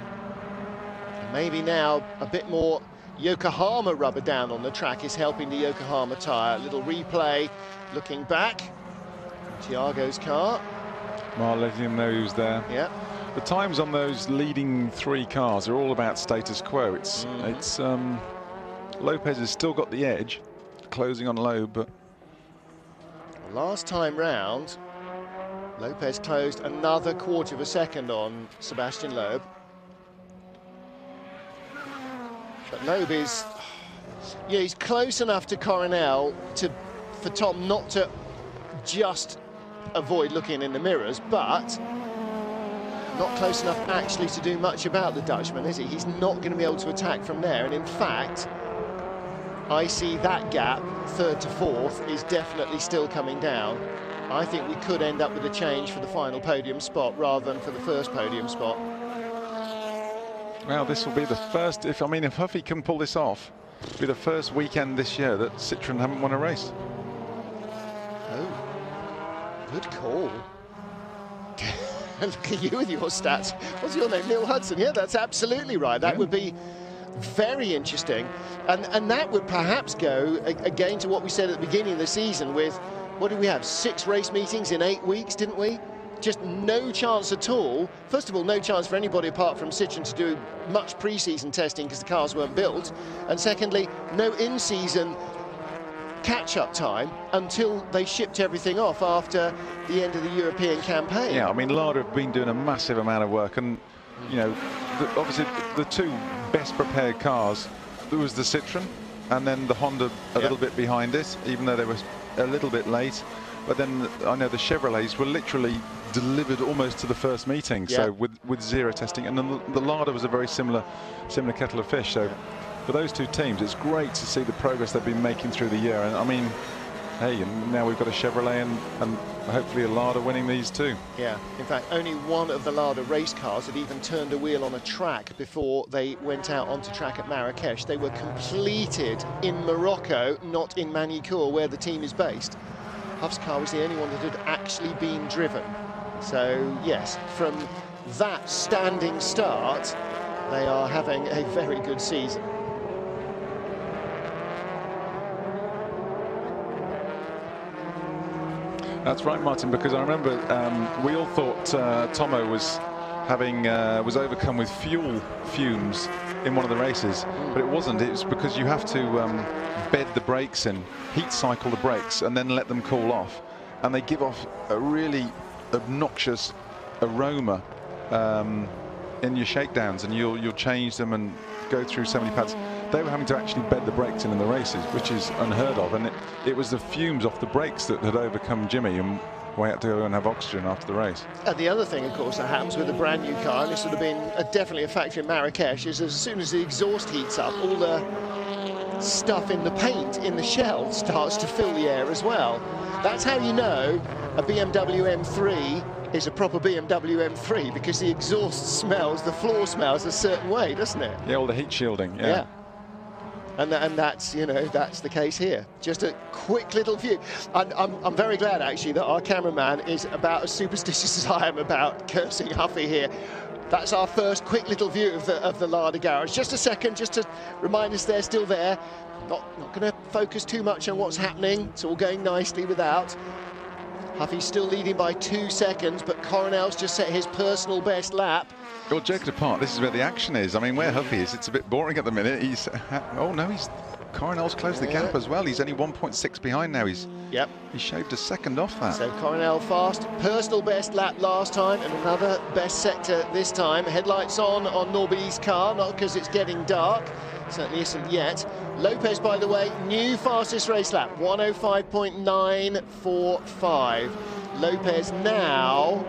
And maybe now a bit more Yokohama rubber down on the track is helping the Yokohama tyre. A little replay looking back. Thiago's car. Mar letting him know who's there. Yeah. The times on those leading 3 cars are all about status quo. It's Lopez has still got the edge, closing on Loeb, but last time round, Lopez closed another 1/4 of a second on Sebastian Loeb. But Loeb is, he's close enough to Coronel for Tom not to just avoid looking in the mirrors, but not close enough actually to do much about the Dutchman, is he? He's not going to be able to attack from there, and in fact, I see that gap, 3rd to 4th, is definitely still coming down. I think we could end up with a change for the final podium spot rather than for the first podium spot. Well, this will be the first, if Huffy can pull this off, it'll be the first weekend this year that Citroën haven't won a race. Oh, good call. Look at you with your stats. What's your name? Neil Hudson. Yeah, that's absolutely right. That would be very interesting. And that would perhaps go again to what we said at the beginning of the season with, what did we have? 6 race meetings in 8 weeks, didn't we? Just no chance at all. First of all, no chance for anybody apart from Citroën to do much pre-season testing because the cars weren't built. And secondly, no in-season catch-up time until they shipped everything off after the end of the European campaign. Yeah, Lada have been doing a massive amount of work, and you know, obviously the 2 best prepared cars, there was the Citroën and then the Honda a little bit behind it, even though they were a little bit late. But then I know the Chevrolets were literally delivered almost to the first meeting, so with 0 testing, and then the Lada was a very similar kettle of fish. So for those 2 teams, it's great to see the progress they've been making through the year. And hey, and now we've got a Chevrolet and hopefully a Lada winning these 2. Yeah, in fact, only one of the Lada race cars had even turned a wheel on a track before they went out onto track at Marrakesh. They were completed in Morocco, not in Manicourt, where the team is based. Huff's car was the only one that had actually been driven. So, yes, from that standing start, they are having a very good season. That's right, Martin, because I remember we all thought Tomo was overcome with fuel fumes in one of the races, but it wasn't. It was because you have to bed the brakes in, heat cycle the brakes, and then let them cool off, and they give off a really obnoxious aroma in your shakedowns, and you'll change them and go through so many pads. They were having to actually bed the brakes in the races, which is unheard of, and it was the fumes off the brakes that had overcome Jimmy, and we had to go and have oxygen after the race. And the other thing, of course, that happens with a brand new car, and this would have been definitely a factor in Marrakesh, is as soon as the exhaust heats up, all the stuff in the paint, in the shell, starts to fill the air as well. That's how you know a BMW M3 is a proper BMW M3, because the exhaust smells, the floor smells a certain way, doesn't it? Yeah, all the heat shielding. Yeah. And that's, you know, that's the case here. Just a quick little view. I'm very glad, actually, that our cameraman is about as superstitious as I am about cursing Huffy here. That's our first quick little view of the Lada garage. Just a second, just to remind us they're still there. Not going to focus too much on what's happening. It's all going nicely without. Huffy's still leading by 2 seconds, but Coronel's just set his personal best lap. Well, joking apart, this is where the action is. Where Huffy is, it's a bit boring at the minute. Coronel's closed the gap as well. He's only 1.6 behind now. He shaved a second off that. So Coronel fast, personal best lap last time, and another best sector this time. Headlights on Norby's car, not because it's getting dark, certainly isn't yet. Lopez, by the way, new fastest race lap, 105.945. Lopez now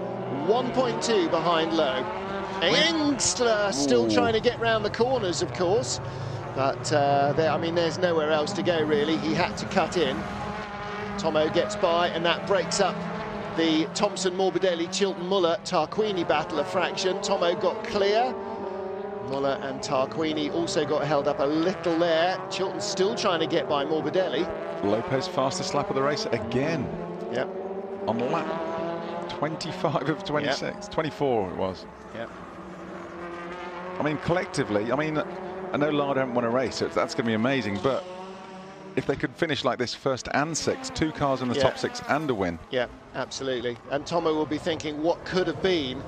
1.2 behind Lowe. Engstler still trying to get round the corners, of course, but there's nowhere else to go, really. He had to cut in. Tomo gets by, and that breaks up the Thompson-Morbidelli-Chilton-Muller-Tarquini battle a fraction. Tomo got clear. Muller and Tarquini also got held up a little there. Chilton still trying to get by Morbidelli. Lopez fastest lap of the race again. Yep. On lap 25 of 26, 24 it was. Yep. Collectively, I know Lada haven't won a race, so that's going to be amazing, but if they could finish like this, first and 6, 2 cars in the top 6 and a win. Yeah, absolutely. And Tomo will be thinking what could have been,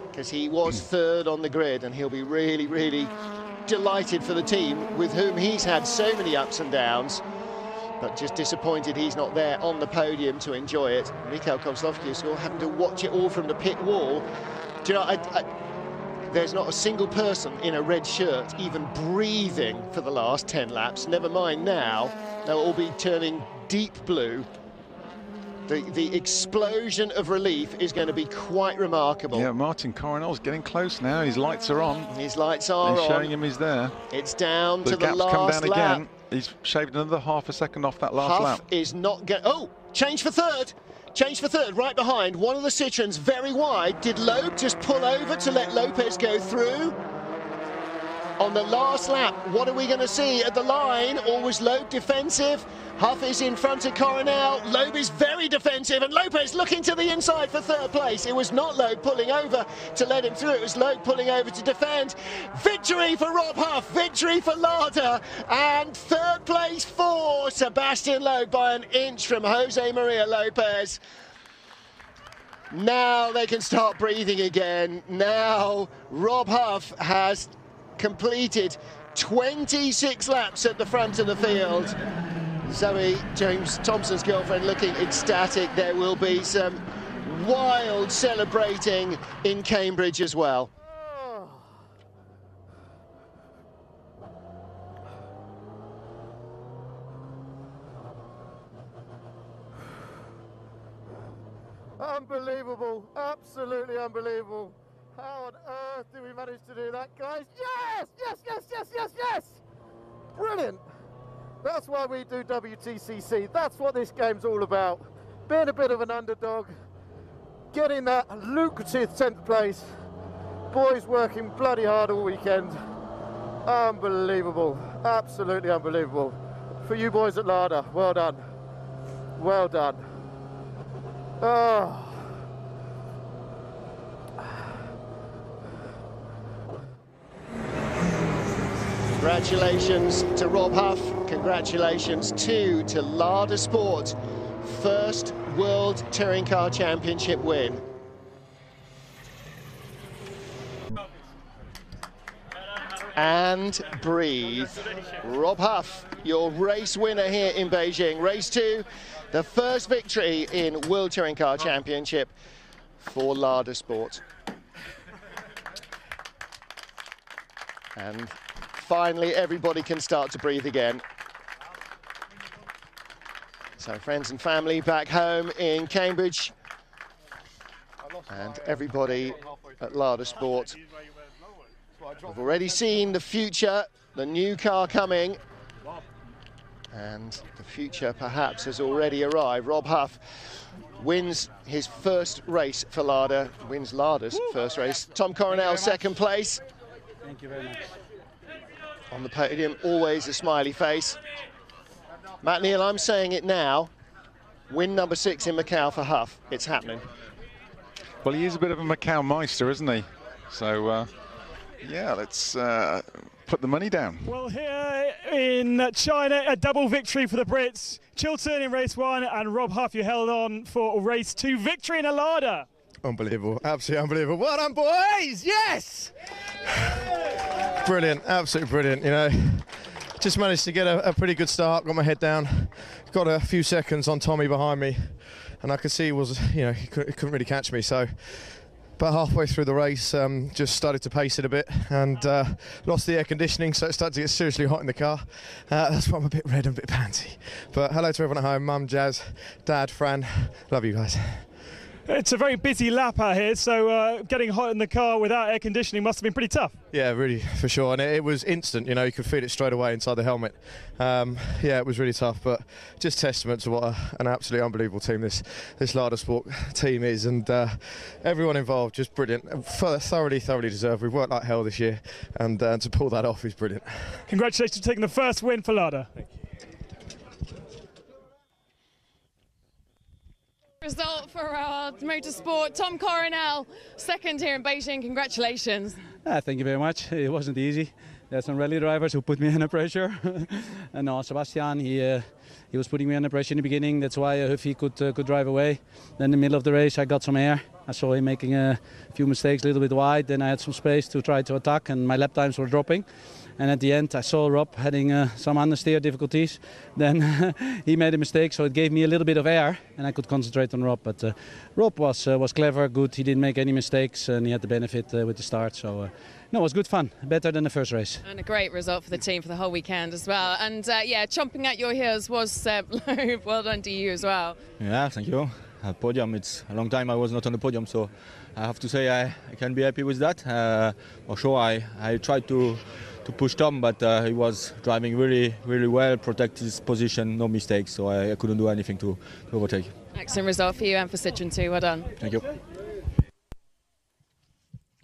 because he was 3rd on the grid, and he'll be really, really delighted for the team with whom he's had so many ups and downs, but just disappointed he's not there on the podium to enjoy it. Mikhail Kozlovsky is still having to watch it all from the pit wall. Do you know, there's not a single person in a red shirt even breathing for the last 10 laps, never mind now. They'll all be turning deep blue. The explosion of relief is going to be quite remarkable. Yeah, Martin Coronel's getting close now. His lights are on. His lights are on. He's showing him he's there. It's down to the gap's last come down lap. Again. He's shaved another half a second off that last lap. Huff is not going... Oh, change for 3rd. Change for third, right behind. One of the Citroens very wide. Did Loeb just pull over to let Lopez go through? On the last lap, what are we going to see at the line? Or was Loeb defensive? Huff is in front of Coronel. Loeb is very defensive, and Lopez looking to the inside for third place. It was not Loeb pulling over to let him through. It was Loeb pulling over to defend. Victory for Rob Huff, victory for Lada, and third place for Sebastian Loeb by an inch from Jose Maria Lopez. Now they can start breathing again. Now Rob Huff has completed 26 laps at the front of the field. Zoe, James Thompson's girlfriend, looking ecstatic. There will be some wild celebrating in Cambridge as well. Unbelievable, absolutely unbelievable. How on earth did we manage to do that, guys? Yes, yes, yes, yes, yes, yes! Brilliant. That's why we do WTCC. That's what this game's all about. Being a bit of an underdog, getting that lucrative 10th place. Boys working bloody hard all weekend. Unbelievable, absolutely unbelievable. For you boys at Lada, well done. Well done. Oh. Congratulations to Rob Huff. Congratulations too to Lada Sport. First World Touring Car Championship win. And breathe. Rob Huff, your race winner here in Beijing. Race 2, the first victory in World Touring Car Championship for Lada Sport. And finally, everybody can start to breathe again. So friends and family back home in Cambridge, and everybody at Lada Sport have already seen the future, the new car coming, and the future perhaps has already arrived. Rob Huff wins his first race for Lada, wins Lada's first race. Tom Coronel, second place. Thank you very much. On the podium, always a smiley face. Matt Neal, I'm saying it now. Win number 6 in Macau for Huff. It's happening. Well, he is a bit of a Macau meister, isn't he? So, yeah, let's put the money down. Well, here in China, a double victory for the Brits. Chilton in race 1 and Rob Huff, you held on for race 2. Victory in a Lada. Unbelievable, absolutely unbelievable. Well done, boys, yes! Brilliant, absolutely brilliant, you know. Just managed to get a pretty good start, got my head down, got a few seconds on Tommy behind me, and I could see he was, you know, he couldn't really catch me, so about halfway through the race, just started to pace it a bit and lost the air conditioning, so it started to get seriously hot in the car. That's why I'm a bit red and a bit panty. But hello to everyone at home, Mum, Jazz, Dad, Fran, love you guys. It's a very busy lap out here, so getting hot in the car without air conditioning must have been pretty tough. Yeah, really, for sure. And it was instant, you know, you could feel it straight away inside the helmet. Yeah, it was really tough, but just testament to what an absolutely unbelievable team this Lada Sport team is. And everyone involved, just brilliant. Thoroughly deserved. We've worked like hell this year, and to pull that off is brilliant. Congratulations on taking the first win for Lada. Thank you. Result for our motorsport. Tom Coronel, second here in Beijing. Congratulations. Thank you very much. It wasn't easy. There's some rally drivers who put me under pressure. And Sebastian, he was putting me under pressure in the beginning. That's why Huffy could drive away. Then in the middle of the race, I got some air. I saw him making a few mistakes, a little bit wide. Then I had some space to try to attack, and my lap times were dropping. And at the end, I saw Rob having some understeer difficulties. Then he made a mistake, so it gave me a little bit of air, and I could concentrate on Rob. But Rob was clever, good. He didn't make any mistakes, and he had the benefit with the start. So no, it was good fun, better than the first race. And a great result for the team for the whole weekend as well. And yeah, chomping at your heels was Loeb. Well done to you as well. Yeah, thank you. Podium, it's a long time I was not on the podium, so I have to say I can be happy with that. For sure, I tried to push Tom, but he was driving really well, protected his position, no mistakes, so I couldn't do anything to overtake. Excellent result for you and for Citroen too. Well done. Thank you.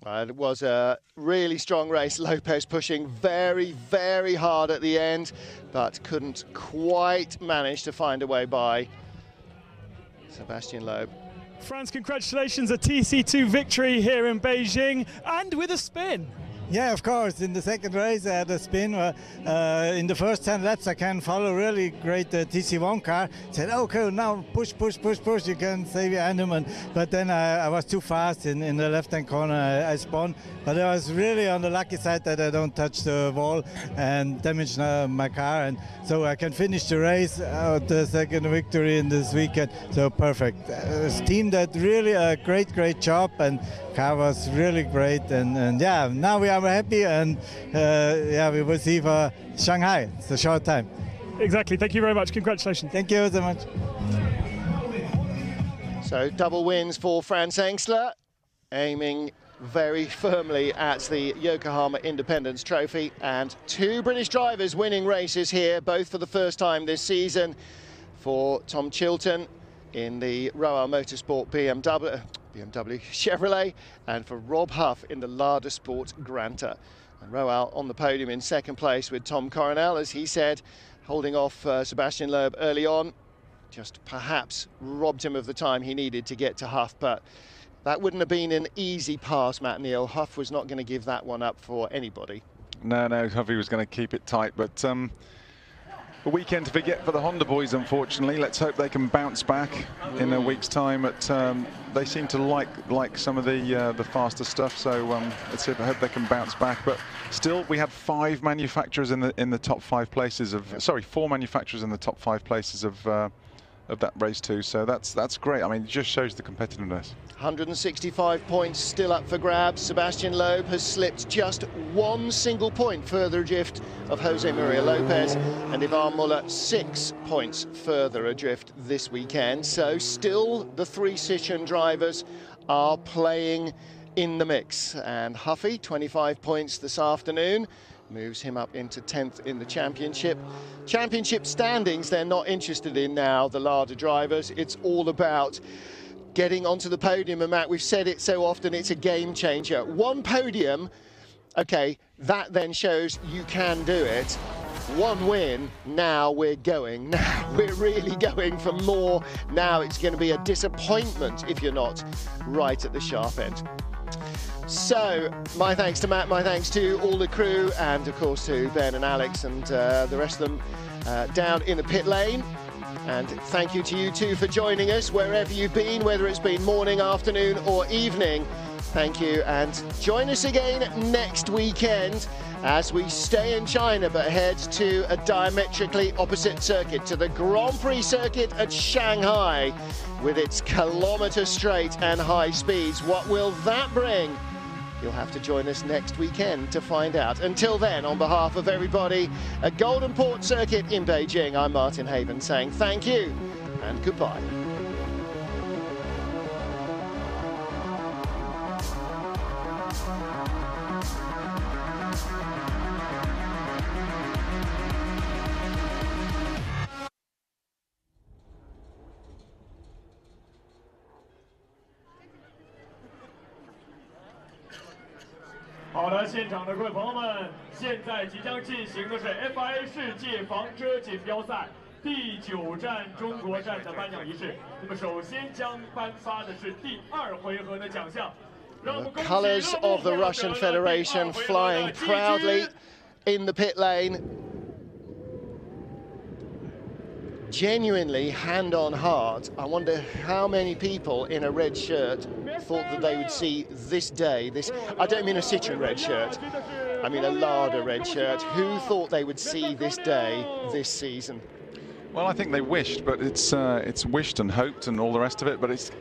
It was a really strong race. Lopez pushing very, very hard at the end, but couldn't quite manage to find a way by Sebastian Loeb. Franz, congratulations, a TC2 victory here in Beijing, and with a spin. Yeah, of course. In the second race, I had a spin. In the first 10 laps, I can follow really great TC1 car. Said, okay, now push. You can stay behind him. But then I was too fast in the left-hand corner. I spun. But I was really on the lucky side that I don't touch the wall and damage my car. And so I can finish the race, the second victory in this weekend. So perfect. Team that really a great job, and car was really great. And yeah, now we are happy, and yeah, we will see for Shanghai. It's a short time. Exactly. Thank you very much. Congratulations. Thank you so much. So double wins for Franz Engstler, aiming very firmly at the Yokohama Independence Trophy, and two British drivers winning races here, both for the first time this season. For Tom Chilton in the Royal Motorsport BMW Chevrolet, and for Rob Huff in the Lada Sport Granta. And Royal on the podium in second place with Tom Coronel, as he said, holding off Sebastian Loeb early on. Just perhaps robbed him of the time he needed to get to Huff, but that wouldn't have been an easy pass, Matt Neal. Huff was not going to give that one up for anybody. No, Huffy was going to keep it tight, but a weekend to forget for the Honda boys, unfortunately. Let's hope they can bounce back in a week's time. They seem to like some of the faster stuff, so let's see. I hope they can bounce back. But still, we had 5 manufacturers in the top 5 places of. Sorry, 4 manufacturers in the top 5 places of that race too. So that's great. I mean, it just shows the competitiveness. 165 points still up for grabs. Sebastian Loeb has slipped just 1 single point further adrift of Jose Maria Lopez, and Ivan Muller 6 points further adrift this weekend. So still the 3 Citroen drivers are playing in the mix, and Huffy 25 points this afternoon moves him up into 10th in the championship. Championship standings they're not interested in now, the Lada drivers. It's all about getting onto the podium, and Matt, we've said it so often, it's a game changer. 1 podium, okay, that then shows you can do it. 1 win, now we're going. Now we're really going for more. Now it's going to be a disappointment if you're not right at the sharp end. So, my thanks to Matt, my thanks to all the crew, and of course to Ben and Alex and the rest of them down in the pit lane. And thank you to you too for joining us wherever you've been, whether it's been morning, afternoon or evening. Thank you, and join us again next weekend as we stay in China but head to a diametrically opposite circuit, to the Grand Prix circuit at Shanghai with its kilometre straight and high speeds. What will that bring? You'll have to join us next weekend to find out. Until then, on behalf of everybody at Golden Port Circuit in Beijing, I'm Martin Haven saying thank you and goodbye.好的，现场的各位朋友们，现在即将进行的是 FIA 世界房车锦标赛第9站中国站的颁奖仪式。那么首先将颁发的是第2回合的奖项。The colours of the Russian Federation flying proudly in the pit lane. Genuinely hand on heart, I wonder how many people in a red shirt thought that they would see this day, I don't mean a Citroen red shirt, I mean a Lada red shirt. Who thought they would see this day this season? Well, I think they wished, but it's wished and hoped and all the rest of it, but it's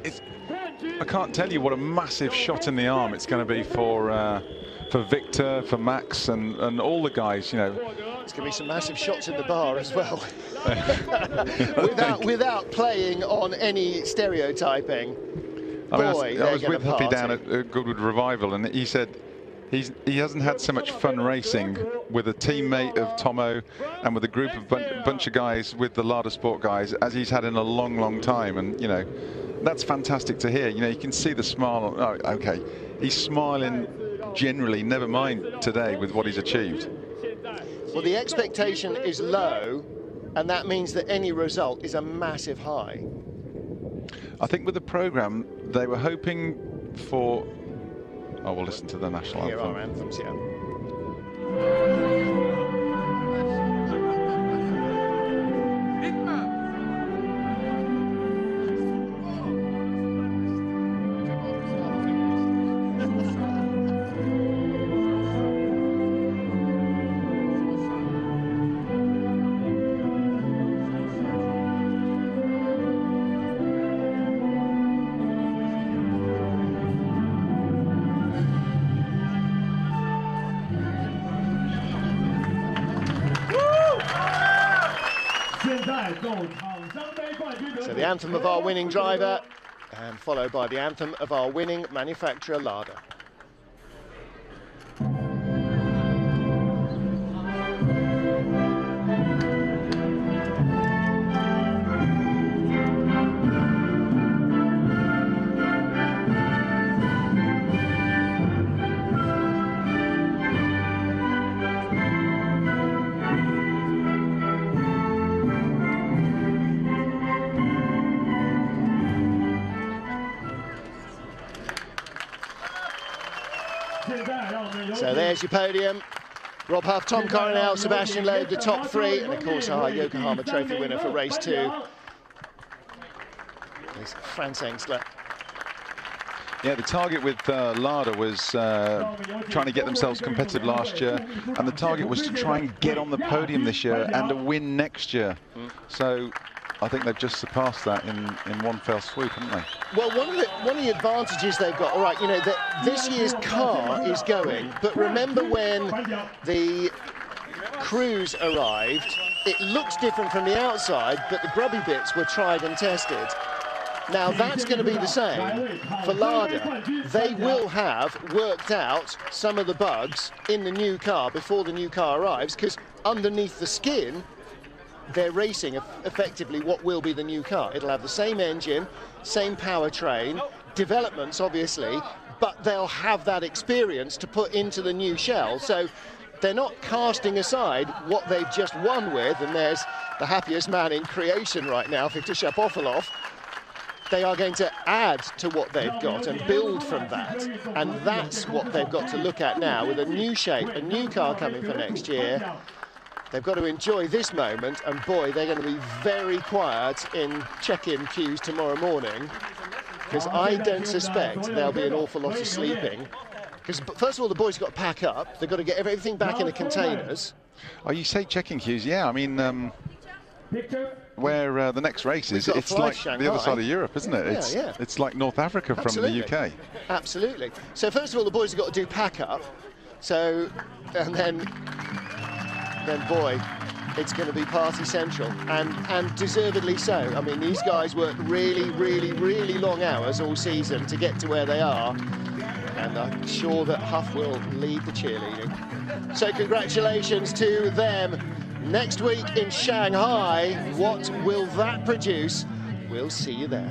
I can't tell you what a massive shot in the arm it's going to be for Victor, for Max and all the guys, you know. It's going to be some massive shots in the bar as well. without playing on any stereotyping. I was with Huffy down at Goodwood Revival, and he said He hasn't had so much fun racing with a teammate of Tomo and with a group of bunch of guys with the Lada Sport guys as he's had in a long, long time. And, you know, that's fantastic to hear. You know, you can see the smile. Oh, okay, he's smiling generally, never mind today with what he's achieved. Well, the expectation is low, and that means that any result is a massive high. I think with the programme, they were hoping for... Oh, we'll listen to the national anthem. Here are anthems, yeah. So the anthem of our winning driver, and followed by the anthem of our winning manufacturer, Lada. So there's your podium. Rob Huff, Tom Coronel, Sebastian Loeb, the top three, and of course our Yokohama Trophy winner for race 2 is Franz Engsler. Yeah, the target with Lada was trying to get themselves competitive last year, and the target was to try and get on the podium this year and to win next year. So I think they've just surpassed that in one fell swoop, haven't they? Well, one of the advantages they've got, all right, you know, that this year's car is going, but remember when the Cruise arrived, it looks different from the outside, but the grubby bits were tried and tested. Now that's going to be the same for Lada. They will have worked out some of the bugs in the new car before the new car arrives, because underneath the skin, they're racing effectively what will be the new car. It'll have the same engine, same powertrain, developments obviously, but they'll have that experience to put into the new shell. So they're not casting aside what they've just won with, and there's the happiest man in creation right now, Viktor Shapovalov. They are going to add to what they've got and build from that. And that's what they've got to look at now with a new shape, a new car coming for next year. They've got to enjoy this moment, and boy, they're going to be very quiet in check-in queues tomorrow morning, because I don't suspect there'll be an awful lot of sleeping. Because first of all, the boys have got to pack up. They've got to get everything back in the containers. Oh, you say check-in queues? Yeah, I mean, where the next race is, it's like Shanghai. The other side of Europe, isn't it? Yeah, it's like North Africa from the UK. Absolutely. So first of all, the boys have got to do pack-up. So, and then boy, it's going to be party central, and deservedly so. I mean, these guys work really, really, really long hours all season to get to where they are, and I'm sure that Huff will lead the cheerleading. So congratulations to them. Next week in Shanghai, what will that produce? We'll see you there.